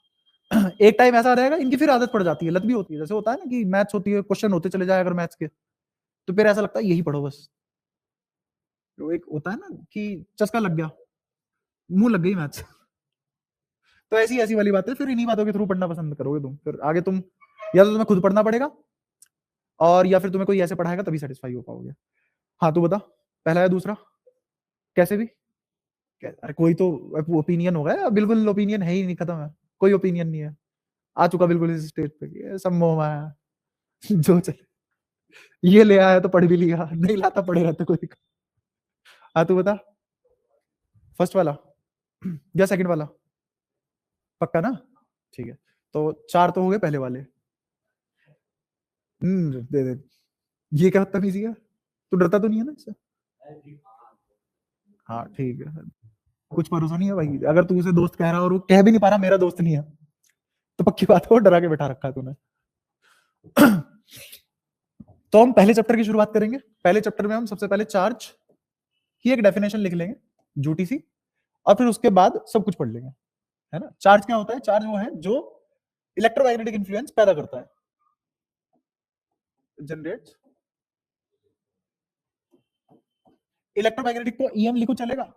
एक टाइम ऐसा आ जाएगा इनकी फिर आदत पड़ जाती है, लत भी होती है। जैसे होता है ना कि मैथ्स होती है, क्वेश्चन होते चले जाए अगर मैथ्स के, तो फिर ऐसा लगता है यही पढ़ो बस। तो एक होता है ना कि चस्का लग गया, मुंह लग गई मैथ्स। तो ऐसी ऐसी वाली बातें फिर इन्हीं बातों के थ्रू पढ़ना पसंद करोगे तुम, फिर आगे तुम, या तो तुम्हें खुद पढ़ना पड़ेगा, और या फिर तुम्हें कोई ऐसे पढ़ाएगा तभी सेटिस्फाई हो पाओगे। हाँ तू बता, पहला या दूसरा? कैसे भी? अरे कोई तो ओपिनियन होगा, या बिल्कुल ओपिनियन है ही नहीं, खत्म है, कोई ओपिनियन नहीं है, आ चुका बिल्कुल इस स्टेज पे कि ये सब मोह माया है। जो चले, ये ले आया तो पढ़ भी लिया, नहीं लाता पढ़े रहते, कोई दिक्कत। हाँ तू बता, फर्स्ट वाला या सेकंड वाला? पक्का ना? ठीक है, तो 4 तो हो गए पहले वाले। दे दे, ये क्या तमीजी है, तू डरता तो नहीं है ना इससे? हाँ ठीक है, कुछ भरोसा नहीं है भाई, अगर तू उसे दोस्त कह रहा और वो कह भी नहीं पा रहा मेरा दोस्त नहीं है, तो पक्की बात है वो डरा के बैठा रखा है तूने। तो हम पहले चैप्टर की शुरुआत करेंगे। पहले चैप्टर में हम सबसे पहले चार्ज की एक डेफिनेशन लिख लेंगे, झूठी सी, और फिर उसके बाद सब कुछ पढ़ लेंगे, है ना। चार्ज क्या होता है? चार्ज वो है जो इलेक्ट्रोमैग्नेटिक इन्फ्लुएंस पैदा करता है, जनरेट इलेक्ट्रोमैग्नेटिक। को ईएम लिखो चलेगा,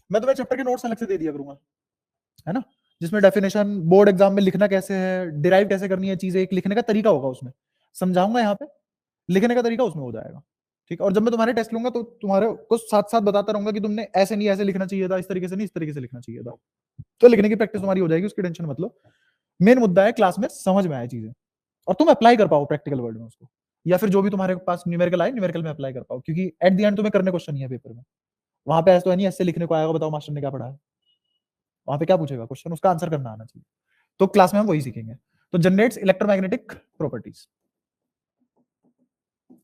मैं तुम्हें चैप्टर के नोट्स अलग से दे दिया करूंगा, है ना, जिसमें डेफिनेशन बोर्ड एग्जाम में लिखना कैसे है, डिराइव कैसे करनी है चीजें, एक लिखने का तरीका होगा उसमें, समझाऊंगा यहाँ पे, लिखने का तरीका उसमें हो जाएगा। ठीक है, और जब मैं तुम्हारे टेस्ट लूंगा तो तुम्हारे को साथ साथ बताता रहूंगा कि तुमने ऐसे नहीं ऐसे लिखना चाहिए था, इस तरीके से नहीं इस तरीके से लिखना चाहिए था, तो लिखने की प्रैक्टिस तुम्हारी हो जाएगी, उसकी टेंशन मत लो। मेन मुद्दा है क्लास में समझ में आए चीजें, और तुम अप्लाई कर पाओ प्रैक्टिकल वर्ल्ड में उसको, या फिर जो भी तुम्हारे पास न्यूमेरिकल आए न्यूमेरिकल में अप्लाई कर पाओ, क्योंकि एट द एंड तुम्हें करने क्वेश्चन नहीं है पेपर में, वहां पे ऐसा तो है नहीं ऐसे लिखने को आएगा बताओ मास्टर ने क्या पढ़ा है, वहां पे क्या पूछेगा क्वेश्चन, उसका आंसर करना आना चाहिए। तो क्लास में हम वही सीखेंगे। तो जनरेट्स इलेक्ट्रोमैग्नेटिक प्रॉपर्टीज,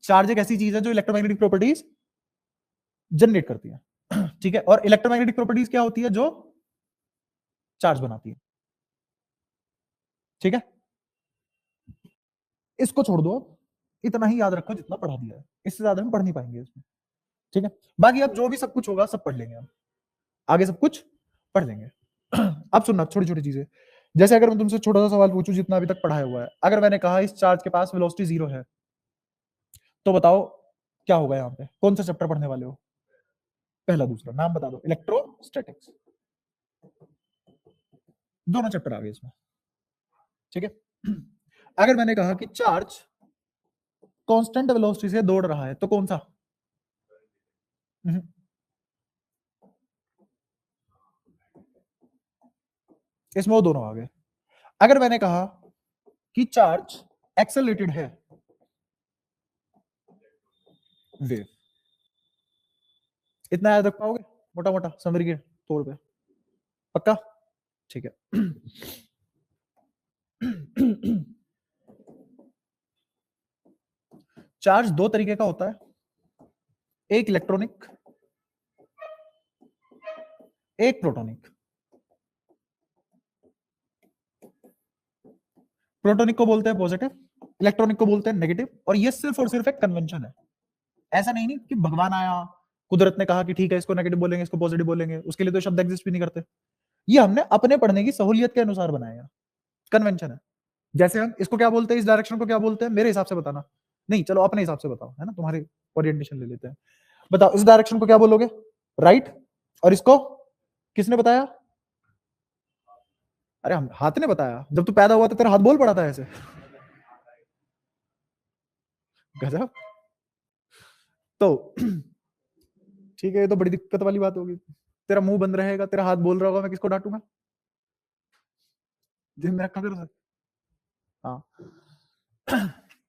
चार्ज एक ऐसी चीज है जो इलेक्ट्रोमैग्नेटिक प्रॉपर्टीज जनरेट करती है। ठीक है, और इलेक्ट्रोमैग्नेटिक प्रॉपर्टीज क्या होती है? जो चार्ज बनाती है। ठीक है, इसको छोड़ दो, इतना ही याद रखो जितना पढ़ा दिया है, इससे ज्यादा हम पढ़ नहीं पाएंगे इसमें। ठीक है, बाकी अब जो भी सब कुछ होगा सब पढ़ लेंगे हम, आगे सब कुछ पढ़ लेंगे। अब सुनना छोटी छोटी चीजें, जैसे अगर मैं तुमसे छोटा सा सवाल पूछूं जितना अभी तक पढ़ाया हुआ है, अगर मैंने कहा इस चार्ज के पास वेलोसिटी 0 है, तो बताओ क्या होगा यहाँ पे? कौन सा चैप्टर पढ़ने वाले हो? पहला दूसरा नाम बता दो। इलेक्ट्रोस्टैटिक्स, दोनों चैप्टर आ गए इसमें। ठीक है, अगर मैंने कहा कि चार्ज कांस्टेंट वेलोसिटी से दौड़ रहा है, तो कौन सा? इसमें वो दोनों आ गए। अगर मैंने कहा कि चार्ज एक्सेलरेटेड है, वेव, इतना याद रख पाओगे मोटा मोटा समरी के तौर पे? पक्का? ठीक है। चार्ज दो तरीके का होता है, एक इलेक्ट्रॉनिक, एक प्रोटॉनिक। प्रोटॉनिक को बोलते हैं पॉजिटिव, इलेक्ट्रॉनिक को बोलते हैं नेगेटिव, और ये सिर्फ और सिर्फ एक कन्वेंशन है। ऐसा नहीं कि भगवान आया, कुदरत ने कहा कि ठीक है इसको नेगेटिव बोलेंगे इसको पॉजिटिव बोलेंगे, उसके लिए तो शब्द एग्जिस्ट भी नहीं करते। ये हमने अपने पढ़ने की सहूलियत के अनुसार बनाया, कन्वेंशन है। जैसे हम इसको क्या बोलते हैं, इस डायरेक्शन को क्या बोलते हैं, मेरे हिसाब से बताना। नहीं चलो अपने हिसाब से बताओ, है ना, तुम्हारी ओरिएंटेशन ले लेते हैं। बताओ इस डायरेक्शन को क्या बोलोगे? राइट। और इसको किसने बताया? अरे हम हाथ ने बताया, जब तू पैदा हुआ तो तेरा हाथ बोल पड़ा था ऐसे। गजब। तो ठीक है, ये तो बड़ी दिक्कत वाली बात होगी। तेरा मुंह बंद रहेगा, तेरा हाथ बोल रहा होगा, मैं किसको डांटूंगा? जिन में रखा करो। हाँ।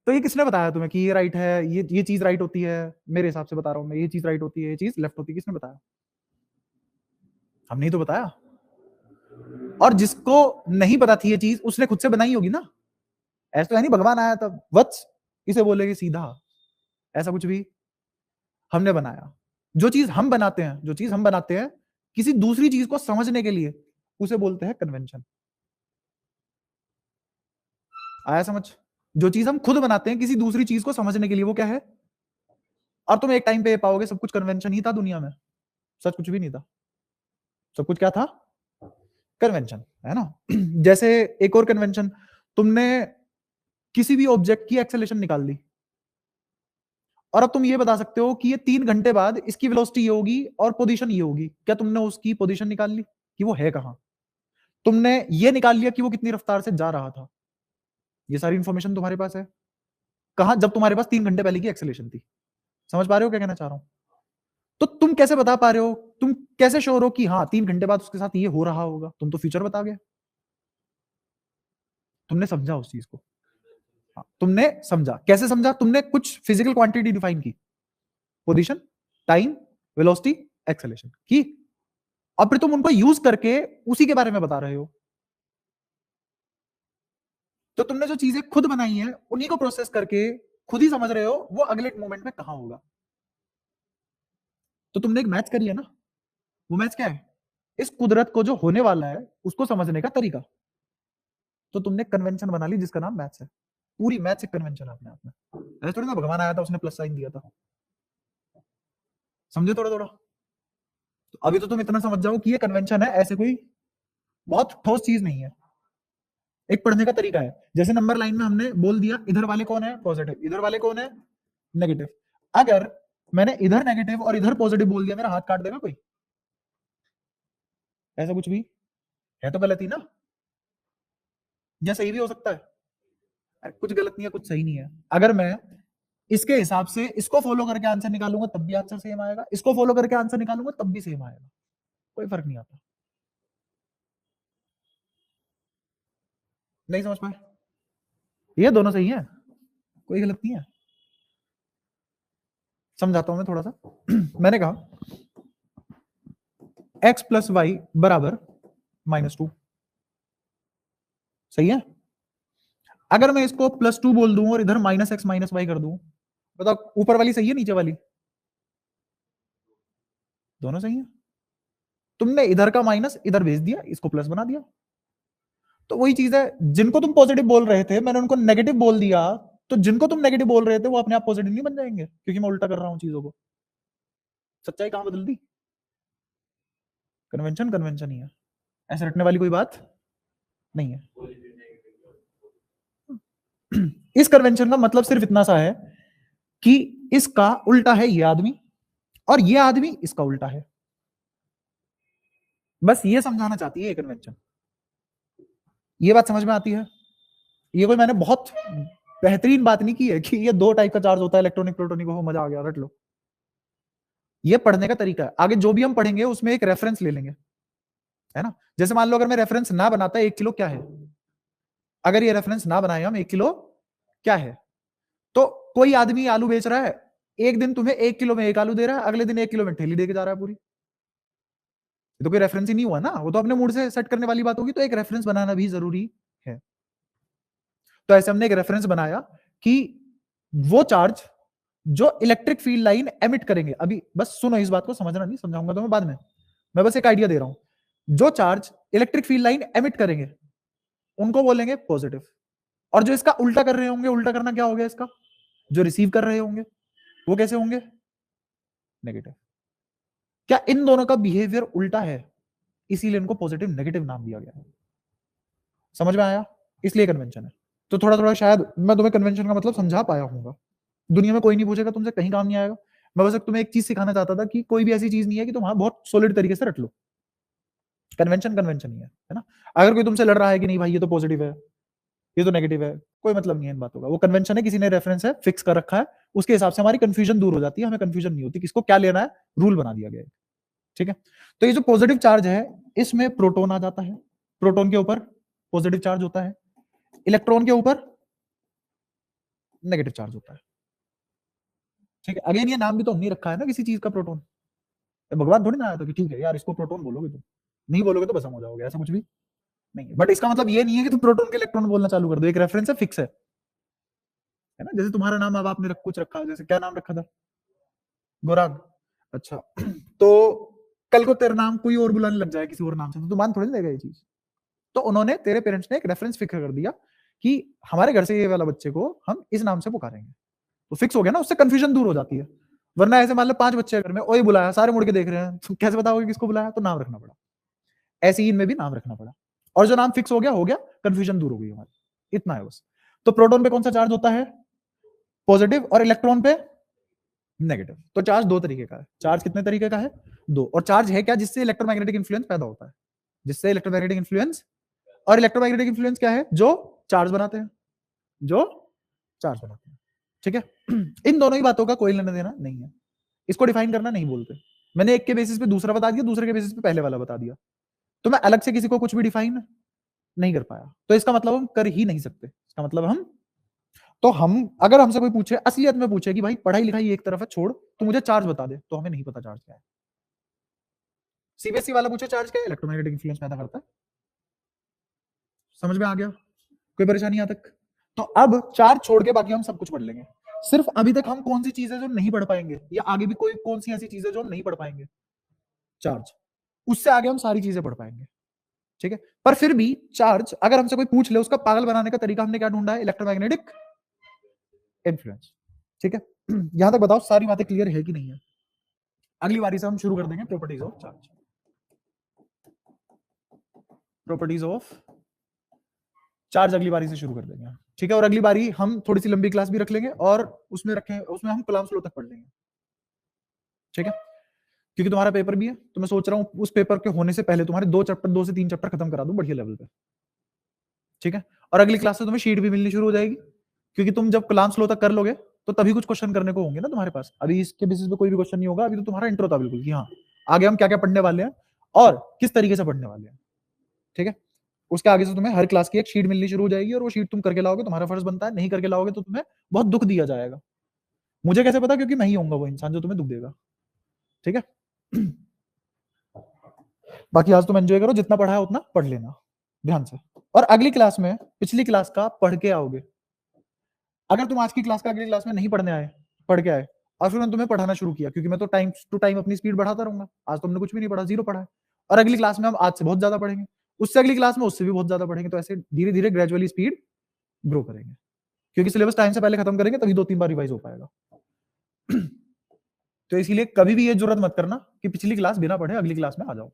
तो ये किसने बताया तुम्हें कि ये राइट है, ये चीज राइट होती है? मेरे हिसाब से बता रहा हूं मैं, ये चीज राइट होती है, ये चीज लेफ्ट होती है, किसने बताया? हमने ही तो बताया। और जिसको नहीं पता थी ये चीज, उसने खुद से बनाई होगी ना। ऐसा तो है नहीं भगवान आया तब वत्स इसे बोलेगी सीधा, ऐसा कुछ भी हमने बनाया। जो चीज हम बनाते हैं, जो चीज हम बनाते हैं किसी दूसरी चीज को समझने के लिए, उसे बोलते हैं कन्वेंशन। आया समझ? जो चीज हम खुद बनाते हैं किसी दूसरी चीज को समझने के लिए, वो क्या है? और तुम एक टाइम पे पाओगे सब कुछ कन्वेंशन ही था दुनिया में, सच कुछ भी नहीं था। सब कुछ क्या था? कन्वेंशन, है ना। जैसे एक और कन्वेंशन, तुमने किसी भी ऑब्जेक्ट की एक्सेलेरेशन निकाल ली, और अब तुम ये बता सकते हो कि ये 3 घंटे बाद इसकी वेलोसिटी ये होगी और पोजीशन ये होगी। क्या तुमने उसकी पोजीशन निकाल ली कि वो है कहां? तुमने ये निकाल लिया कि वो कितनी रफ्तार से जा रहा था। ये सारी इंफॉर्मेशन तुम्हारे पास है कहां? जब तुम्हारे पास 3 घंटे पहले की एक्सेलेरेशन थी। समझ पा रहे हो क्या कहना चाह रहा हूं? तो तुम कैसे बता पा रहे हो, तुम कैसे श्योर हो कि हाँ 3 घंटे बाद उसके साथ ये हो रहा होगा? तुम तो फ्यूचर बता गए, तुमने समझा उस चीज को। हाँ, तुमने समझा। कैसे समझा? तुमने कुछ फिजिकल क्वांटिटी डिफाइन की, पोजीशन, टाइम, वेलोसिटी, एक्सेलेरेशन की, और फिर तुम उनको यूज करके उसी के बारे में बता रहे हो। तो तुमने जो चीजें खुद बनाई हैं उन्हीं को प्रोसेस करके खुद ही समझ रहे हो वो अगले मोमेंट में कहां होगा। तो तुमने एक मैच करी है ना, वो मैच क्या है? इस कुदरत को जो होने वाला है उसको समझने का तरीका। तो तुमने कन्वेंशन बना ली जिसका नाम मैथ्स है। पूरी मैथ्स एक कन्वेंशन है अपने आप में। ऐसे थोड़ी ना भगवान आया था उसने प्लस साइन दिया था। समझे थोड़ा थोड़ा? तो अभी तो तुम इतना समझ जाओ कि ये कन्वेंशन है, ऐसे कोई बहुत ठोस चीज नहीं है, एक पढ़ने का तरीका है। जैसे नंबर लाइन में हमने बोल दिया इधर वाले कौन है पॉजिटिव, इधर वाले कौन है नेगेटिव। अगर मैंने इधर नेगेटिव और इधर पॉजिटिव बोल दिया, मेरा हाथ काट देगा कोई? ऐसा कुछ भी है तो गलत ही ना, या सही भी हो सकता है? कुछ गलत नहीं है, कुछ सही नहीं है। अगर मैं इसके हिसाब से इसको फॉलो करके आंसर निकालूंगा तब भी आंसर सेम आएगा, इसको फॉलो करके आंसर निकालूंगा तब भी सेम आएगा, कोई फर्क नहीं आता। नहीं समझ पाए? ये दोनों सही है, कोई गलत नहीं है। समझाता हूं मैं थोड़ा सा। मैंने कहा x प्लस वाई बराबर -2, सही है। अगर मैं इसको +2 बोल दूं और इधर -x -y कर दूं, बताओ ऊपर वाली सही है नीचे वाली? दोनों सही है। तुमने इधर का माइनस इधर भेज दिया, इसको प्लस बना दिया। तो वही चीज है, जिनको तुम पॉजिटिव बोल रहे थे मैंने उनको नेगेटिव बोल दिया, तो जिनको तुम नेगेटिव बोल रहे थे वो अपने आप पॉजिटिव नहीं बन जाएंगे, क्योंकि मैं उल्टा कर रहा हूं चीजों को। सच्चाई कहां बदल दी? कन्वेंशन कन्वेंशन ही है, ऐसे रटने वाली कोई बात नहीं है। इस कन्वेंशन का मतलब सिर्फ इतना सा है कि इसका उल्टा है ये आदमी, और ये आदमी इसका उल्टा है। बस ये समझाना चाहती है ये कन्वेंशन। ये बात समझ में आती है? ये कोई मैंने बहुत बेहतरीन बात नहीं की है कि ये दो टाइप का चार्ज होता है, इलेक्ट्रॉनिक प्रोटोनिक, हो मजा आ गया, रट लो। ये पढ़ने का तरीका है, आगे जो भी हम पढ़ेंगे उसमें एक रेफरेंस ले लेंगे, है ना। जैसे मान लो अगर मैं रेफरेंस ना बनाता 1 किलो क्या है, अगर ये रेफरेंस ना बनाए हम 1 किलो क्या है, तो कोई आदमी आलू बेच रहा है, एक दिन तुम्हें 1 किलो में 1 आलू दे रहा है, अगले दिन 1 किलो में ठेली देके जा रहा है पूरी। ये तो कोई रेफरेंस ही नहीं हुआ ना, वो तो अपने मूड से सेट करने वाली बात होगी। तो एक रेफरेंस बनाना भी जरूरी है। तो ऐसे हमने एक रेफरेंस बनाया कि वो चार्ज जो इलेक्ट्रिक फील्ड लाइन एमिट करेंगे, अभी बस सुनो इस बात को, समझना नहीं, समझाऊंगा तो मैं बाद में, मैं बस एक आइडिया दे रहा हूं। जो charge electric field line emit करेंगे उनको बोलेंगे पॉजिटिव, और जो इसका उल्टा कर रहे होंगे, उल्टा करना क्या हो गया इसका, जो रिसीव कर रहे होंगे वो कैसे होंगे, नेगेटिव। क्या इन दोनों का बिहेवियर उल्टा है, इसीलिए इनको पॉजिटिव नेगेटिव नाम दिया गया है। समझ में आया? इसलिए कन्वेंशन है। तो थोड़ा थोड़ा शायद मैं तुम्हें कन्वेंशन का मतलब समझा पाया हूँ। दुनिया में कोई नहीं पूछेगा तुमसे, कहीं काम नहीं आएगा। मैं बस तुम्हें एक चीज सिखाना चाहता था कि कोई भी ऐसी चीज नहीं है कि तुम बहुत सॉलिड तरीके से रट लो। कन्वेंशन कन्वेंशन ही है ना। अगर कोई तुमसे लड़ रहा है कि नहीं भाई ये तो पॉजिटिव है, ये तो नेगेटिव है, कोई मतलब नहीं है इन बातों का। वो कन्वेंशन है, किसी ने रेफरेंस है फिक्स कर रखा है, उसके हिसाब से हमारी कंफ्यूजन दूर हो जाती है, हमें कंफ्यूजन नहीं होती किसको क्या लेना है, रूल बना दिया गया है। ठीक है। तो ये जो पॉजिटिव चार्ज है इसमें प्रोटॉन आ जाता है, प्रोटॉन के ऊपर पॉजिटिव चार्ज होता है, इलेक्ट्रॉन के ऊपर नेगेटिव चार्ज होता है। ठीक है। अगेन ये नाम भी तो नहीं रखा है ना किसी चीज का, प्रोटॉन। भगवान थोड़ी ना आया था कि ठीक है यार इसको प्रोटॉन बोलोगे, तुम नहीं बोलोगे तो भस्म हो जाओगे, ऐसा कुछ भी नहीं है। बट इसका मतलब ये नहीं है कि तुम प्रोटॉन के इलेक्ट्रॉन बोलना चालू कर दो, एक रेफरेंस है, फिक्स है ना। जैसे तुम्हारा नाम अब आपने कुछ रखा, जैसे क्या नाम रखा था, गौराग। अच्छा तो कल को तेरा नाम कोई और बुलाने लग जाए किसी और नाम से, तो तू मान थोड़ी लेगा ये चीज। तो उन्होंने, तेरे पेरेंट्स ने एक रेफरेंस फिक्स कर दिया कि हमारे घर से ये वाला बच्चे को हम इस नाम से पुकारेंगे, तो फिक्स हो गया ना, उससे कंफ्यूजन दूर हो जाती है। वरना ऐसे मान लो 5 बच्चे घर में, ओए बुलाया, सारे मुड़ के देख रहे हैं, तो कैसे बताओगे किसको बुलाया, तो नाम रखना पड़ा। ऐसे ही इनमें भी नाम रखना पड़ा, और जो नाम फिक्स हो गया, कंफ्यूजन दूर हो गई हमारी, इतना है बस। तो प्रोटॉन पे कौन सा चार्ज होता है, पॉजिटिव, और इलेक्ट्रॉन पे नेगेटिव। तो चार्ज दो तरीके का है। चार्ज कितने तरीके का है, दो। और चार्ज है क्या, जिससे इलेक्ट्रोमैग्नेटिक इन्फ्लुएंस पैदा होता है, जिससे इलेक्ट्रोमैग्नेटिक इन्फ्लुएंस। और इलेक्ट्रोमैग्नेटिक इन्फ्लुएंस क्या है, जो चार्ज बनाते हैं, जो चार्ज बनाते हैं। ठीक है। इन दोनों ही बातों का कोई लेना देना नहीं है, इसको डिफाइन करना नहीं बोलते। मैंने एक के बेसिस पे दूसरा बता दिया, दूसरे के बेसिस पे पहले वाला बता दिया, तो मैं अलग से किसी को कुछ भी डिफाइन नहीं कर पाया, तो इसका मतलब हम कर ही नहीं सकते। इसका मतलब हम, तो हम अगर हमसे कोई पूछे, असलियत में पूछे कि भाई पढ़ाई लिखाई एक तरफ है, छोड़ तू मुझे चार्ज बता दे, तो हमें नहीं पता चार्ज क्या है। सीबीएसई वाला पूछे चार्ज क्या है, इलेक्ट्रोमैग्नेटिक इन्फ्लुएंस पैदा करता है। समझ में आ गया? कोई परेशानी यहाँ तक? तो अब चार्ज छोड़ के बाकी हम सब कुछ पढ़ लेंगे। सिर्फ अभी तक हम कौन सी चीजें जो नहीं पढ़ पाएंगे, या आगे भी कोई कौन सी ऐसी चीजें जो हम नहीं पढ़ पाएंगे, चार्ज। उससे आगे हम सारी चीजें पढ़ पाएंगे। ठीक है। पर फिर भी चार्ज अगर हमसे कोई पूछ ले, उसका पागल बनाने का तरीका हमने क्या ढूंढा है, इलेक्ट्रोमैग्नेटिक इन्फ्लुएंस। ठीक है। यहां तक बताओ सारी बातें क्लियर है कि नहीं है? अगली बारी से हम शुरू कर देंगे properties of charge, properties of charge अगली बारी से शुरू कर देंगे। ठीक है। और अगली बारी हम थोड़ी सी लंबी क्लास भी रख लेंगे, और उसमें हम कलाम स्लो तक पढ़ लेंगे। ठीक है। क्योंकि तुम्हारा पेपर भी है, तो मैं सोच रहा हूँ उस पेपर के होने से पहले तुम्हारे 2 से 3 चैप्टर खत्म करा दूं बढ़िया लेवल पे। ठीक है। और अगली क्लास से तुम्हें शीट भी मिलनी शुरू हो जाएगी, क्योंकि तुम जब कलाम स्लो तक कर लोगे तो तभी कुछ क्वेश्चन करने को होंगे ना तुम्हारे पास। अभी इसके बेसिस पे कोई भी क्वेश्चन नहीं होगा, अभी तो तुम्हारा इंट्रो था बिल्कुल कि हाँ आगे हम क्या क्या पढ़ने वाले हैं और किस तरीके से पढ़ने वाले हैं। ठीक है। उसके आगे से तुम्हें हर क्लास की एक शीट मिलनी शुरू हो जाएगी, और वो शीट तुम करके लाओगे, तुम्हारा फर्ज बनता है। नहीं करके लाओगे तो तुम्हें बहुत दुख दिया जाएगा। मुझे कैसे पता, क्योंकि मैं ही होऊंगा वो इंसान जो तुम्हें दुख देगा। ठीक है। बाकी आज तुम एंजॉय करो, जितना पढ़ा है उतना पढ़ लेना ध्यान से, और अगली क्लास में पिछली क्लास का पढ़ के आओगे। अगर तुम आज की क्लास का अगली क्लास में नहीं पढ़ने आए, पढ़ के आए, और फिर मैंने तुम्हें पढ़ाना शुरू किया, क्योंकि मैं तो टाइम टू टाइम अपनी स्पीड बढ़ाता रहूंगा। आज तो हमने कुछ भी नहीं पढ़ा, 0 पढ़ा है, और अगली क्लास में हम आज से बहुत ज्यादा पढ़ेंगे, उससे अगली क्लास में उससे भी बहुत ज्यादा पढ़ेंगे। तो ऐसे धीरे धीरे ग्रेजुअली स्पीड ग्रो करेंगे, क्योंकि सिलेबस टाइम से पहले खत्म करेंगे तभी 2-3 बार रिवाइज हो पाएगा। तो इसीलिए कभी भी ये जरूरत मत करना कि पिछली क्लास बिना पढ़े अगली क्लास में आ जाओ।